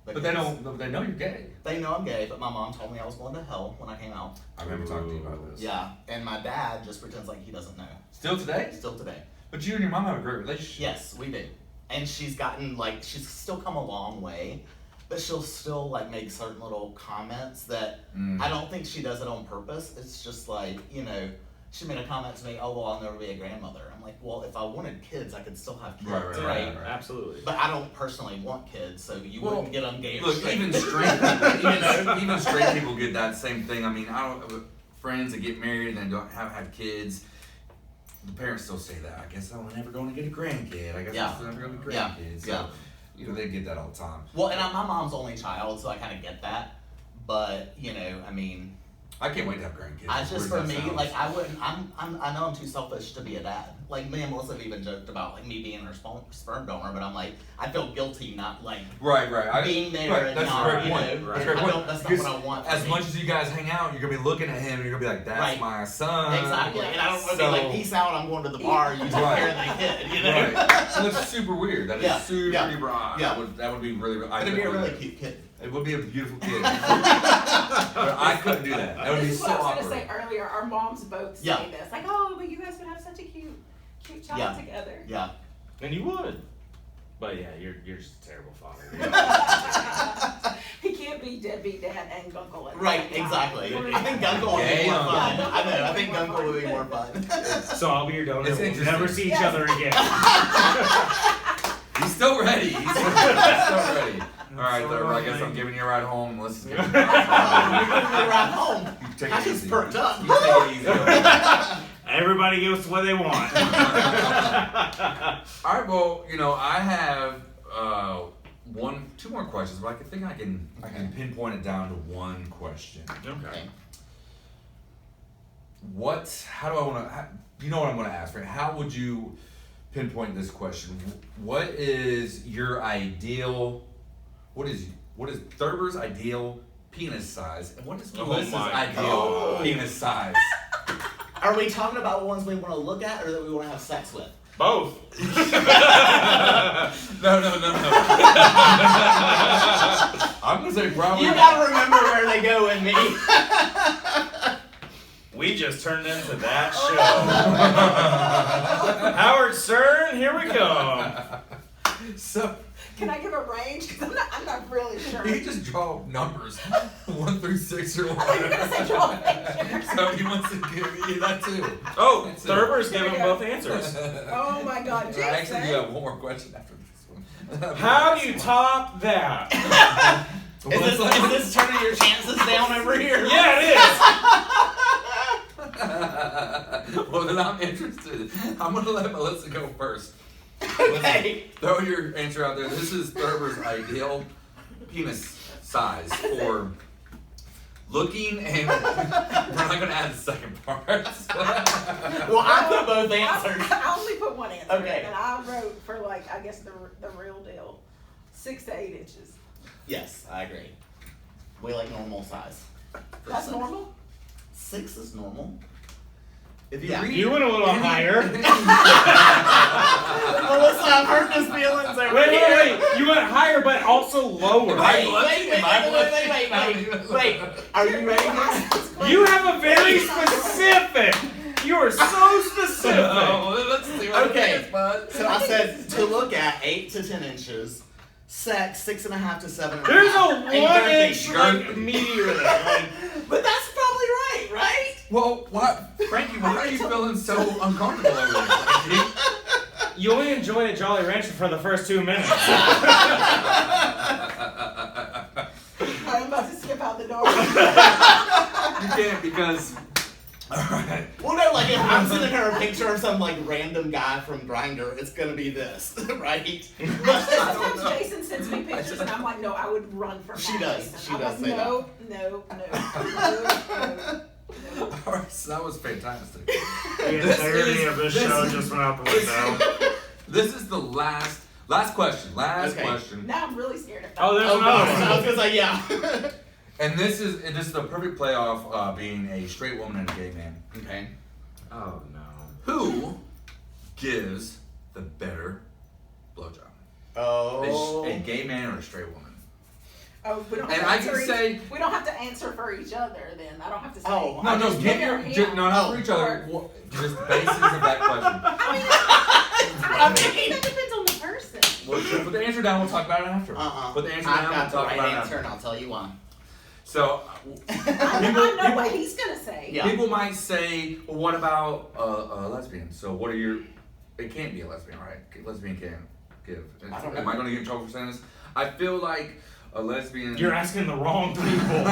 But they Because don't. They know you're gay. They know I'm gay, but my mom told me I was going to hell when I came out. I remember talking to you about this. Yeah, and my dad just pretends like he doesn't know. Still today? Still today. But you and your mom have a great relationship. Yes, we do. And she's gotten like she's still come a long way, but she'll still like make certain little comments that Mm. I don't think she does it on purpose. It's just like, you know, she made a comment to me, oh, well, I'll never be a grandmother. I'm like, well, if I wanted kids, I could still have kids, Right. Absolutely. But I don't personally want kids, so you Well, wouldn't get them gay or Look, straight. even straight people, even straight people get that same thing. I mean, I don't friends that get married and don't have had kids. The parents still say that. I guess I'm never going to get a grandkid. I guess Yeah. I'm still never going to get Yeah. grandkids. So, Yeah. you know, they get that all the time. Well, and my mom's only child, so I kind of get that. But, you know, I mean, I can't wait to have grandkids. I as just, weird for as me, that sounds. like, I wouldn't, I know I'm too selfish to be a dad. Like, me and Melissa have even joked about, like, me being her sperm donor, but I'm like, I feel guilty not, like, Right. being there right, and that's not, a great you point. know, That's a great I point. don't, that's not Because what I want for as me. much as you guys hang out, you're gonna be looking at him and you're gonna be like, "That's Right. my son." Exactly, and I don't want to So- be like, peace out, I'm going to the bar, you take Right. care of the kid, you know? Right. So that's super weird. That is Yeah, super yeah, broad. yeah. That would be really. I It'd be a couldn't really do that. cute kid. It would be a beautiful kid. But I couldn't do that. That would be This is so what I was awkward. gonna say earlier. Our moms both say Yeah. this, like, "Oh, but you guys would have such a cute child Yeah. together." Yeah. And you would. But yeah, you're just a terrible father. He can't be deadbeat dad and Gunkle at the Right, same time. exactly. I think Gunkle would Gay be more uncle. fun. Yeah, I know, I Gunkle think would be Gunkle would be more more fun. So I'll be your donor. It's We'll interesting. never see each Yes. other again. He's still ready. He's still ready. All right, So Thurber, I guess lonely. I'm giving you a ride home. Let's get You're gonna ride home. You take I it just easy. perked up. You take it easy. Everybody gets what they want. All right, well, you know, I have two more questions, but I think I can pinpoint it down to one question. Okay. How do I want to? You know what I'm going to ask, right? How would you pinpoint this question? What is your ideal? What is Thurber's ideal penis size, and what is Oh Melissa's my ideal God. penis size? Are we talking about ones we want to look at or that we want to have sex with? Both. No. I'm gonna say probably. You gotta remember where they go in me. We just turned into that show. Howard Stern, here we go. So Can I give a range? Because I'm not really sure. you just draw numbers, 1 through 6 or I thought you were gonna say draw a whatever. picture. So he wants to give you that too. Oh, That's it. Thurber's Here we giving go. both answers. Oh my God, I actually do Jason. have one more question after this one. How do you top that? Is this turning your chances down over here? Yeah, it is. Well, then I'm interested. I'm gonna let Melissa go first. Okay. Throw your answer out there. This is Thurber's ideal penis size for looking, and we're not gonna add the second part. Well, I put both answers. I only put one answer. Okay. And I wrote for like, I guess the real deal, 6 to 8 inches. Yes, I agree. We like normal size. That's normal? 6 is normal. If you Yeah. read, You went a little higher. Melissa, I've hurt his feelings over Wait. here. You went higher, but also lower. Wait. Are you ready? You have a very specific. You are so specific. Oh, let's see what Okay. it is, bud. So I said to look at 8 to 10 inches, sex 6.5 to 7. There's a And 1 inch girthy. like meteor there. Like, But that's probably right? Well, what, Frankie? Why are you feeling so uncomfortable over there, Frankie? you only enjoy a Jolly Rancher for the first 2 minutes. I'm about to skip out the door. You can't because. All right. Well, no, like if I'm sending her a picture of some like random guy from Grindr, it's gonna be this, right? Sometimes Jason sends me pictures and I'm like, no, I would run from She that. does. Jason. She I'm does like, say no. All right, so that was fantastic. The This entirety is- of this this show is- just went out the window. This is the last question. Okay. Question. Now I'm really scared of that. Oh, there's Oh another gosh, I was one. gonna say yeah. And this is the perfect playoff being a straight woman and a gay man. Okay. Oh no. Who gives the better blowjob? Oh. A gay man or a straight woman? Oh, we don't And have to I answer can say- we don't have to answer for each other then. I don't have to say. Oh, No, just give give your her a no, not Oh, for each other. Just the basis of that question. I mean, that depends on the person. We'll put the answer down. We'll talk about it after. Put the answer I've down. We'll got the talk right about it answer, after. and I'll tell you why. So, I know what he's gonna say. Yeah. people might say, well, what about a lesbian? So what are your, it can't be a lesbian, right? Lesbian can't give. I don't know. Am I going to get in trouble for saying this? I feel like a lesbian. You're asking the wrong people.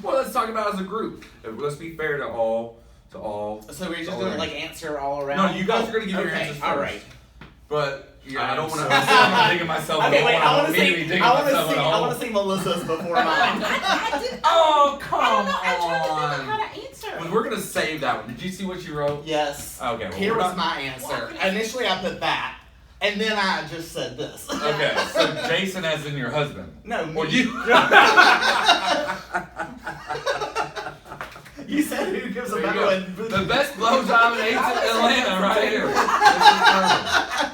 Well, let's talk about it as a group. Let's be fair to all. So we're just all gonna right. like answer all around. No, you guys are gonna give your Okay, answers all first. right. But yeah, I don't want to. So I'm digging myself in Okay, the wait. hole. I want to immediately see. digging I want myself to in see. a I hole. want to see Melissa's before mine. I did. Oh, I come don't know. I'm trying to think of how on. to answer. Well, we're gonna save that one. Did you see what you wrote? Yes. Okay. Well, Here we're was not- my answer. Initially, I put that, and then I just said this. Okay, so Jason as in your husband. No, me. Or you. You said who gives a There you better go. one. The best blowjob in Atlanta right here. This is perfect.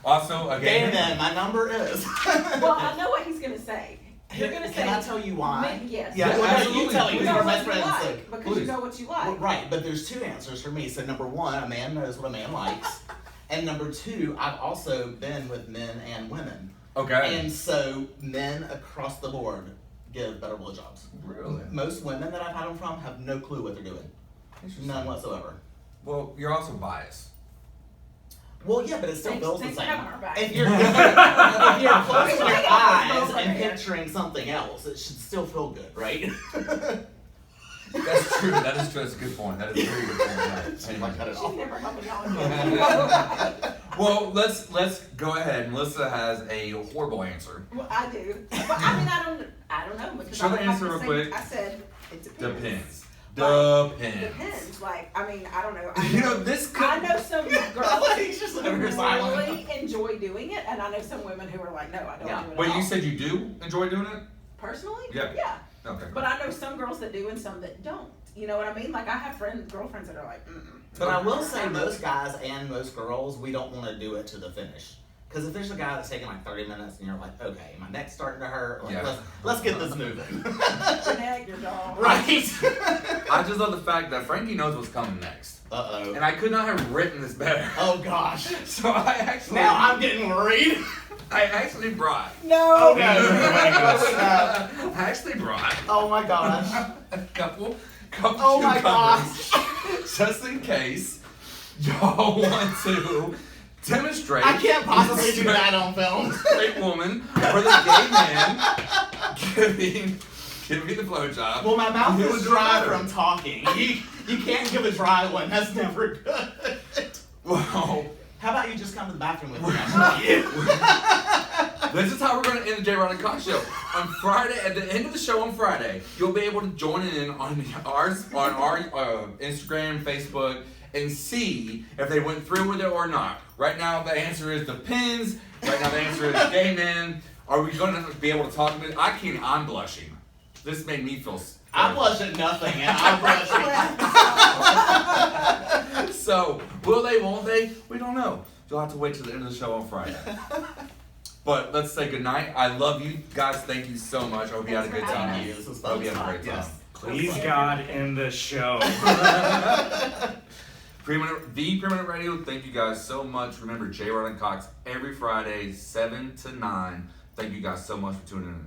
Also, Okay, again. then my number is. Well, I know what he's gonna say. You're gonna say. Can I tell you why? Yes. Yeah, Yeah, well, no, absolutely. you tell me You because know we're what best you friends. like because Please. you know what you Well, like. right, but there's 2 answers for me. So number 1, a man knows what a man likes, and number 2, I've also been with men and women, Okay. and so men across the board give better blowjobs. Really? Most women that I've had them from have no clue what they're doing, none whatsoever. Well, you're also biased. Well, yeah, but it still Thanks- feels the thanks for same. having our back. If you're closing your eyes Over and there. picturing something else, it should still feel good, right? That's true. That is true. That's a good point. That is a very good point. Yeah. Anyway, cut it She's off. never helping y'all again. Well, let's go ahead. Melissa has a horrible answer. Well, I do, but I mean, I don't know because Show I the don't have answer to real say- quick. I said it depends. Depends. Like, Depends. Depends. Like, I mean, I don't know. You know, this could. I know some girls He's just who over here silent. really enjoy doing it, and I know some women who are like, no, I don't Yeah. do it. Wait, at you all. said you do enjoy doing it? Personally? Yeah. Yeah. Okay. But I know some girls that do and some that don't. You know what I mean? Like I have girlfriends that are like, mm-mm. But I will say most guys and most girls, we don't want to do it to the finish. Because if there's a guy that's taking like 30 minutes and you're like, okay, my neck's starting to hurt, like, Yeah. let's get this moving. Your neck, your jaw. Right. I just love the fact that Frankie knows what's coming next. Uh-oh. And I could not have written this better. Oh gosh. So I actually. Now I'm getting worried. I actually brought. No. Okay. I actually brought Oh my gosh. a couple Oh my cucumbers, just in case y'all want to demonstrate. I can't possibly do that on film. Straight woman or the gay man giving the blowjob. Well, my mouth Who is would do dry better? from talking. You can't give a dry one. That's never good. Well, How about you just come to the bathroom with me? I'll show you. this is how we're going to end the J. Rod and Cox show. On Friday, at the end of the show on Friday, you'll be able to join in on our Instagram, Facebook, and see if they went through with it or not. Right now, the answer is depends. Right now, the answer is gay men. Are we going to be able to talk about it? I can't. I'm blushing. This made me feel. I blush at nothing, and I'm blushing. So, will they, won't they? We don't know. You'll have to wait till the end of the show on Friday. But let's say goodnight. I love you guys. Thank you so much. I hope you had a good time. Thank you. This was I hope you had a fun. great time. Yes. Please God end the show. The Permanent Radio, thank you guys so much. Remember, J. Rod and Cox every Friday, 7 to 9. Thank you guys so much for tuning in.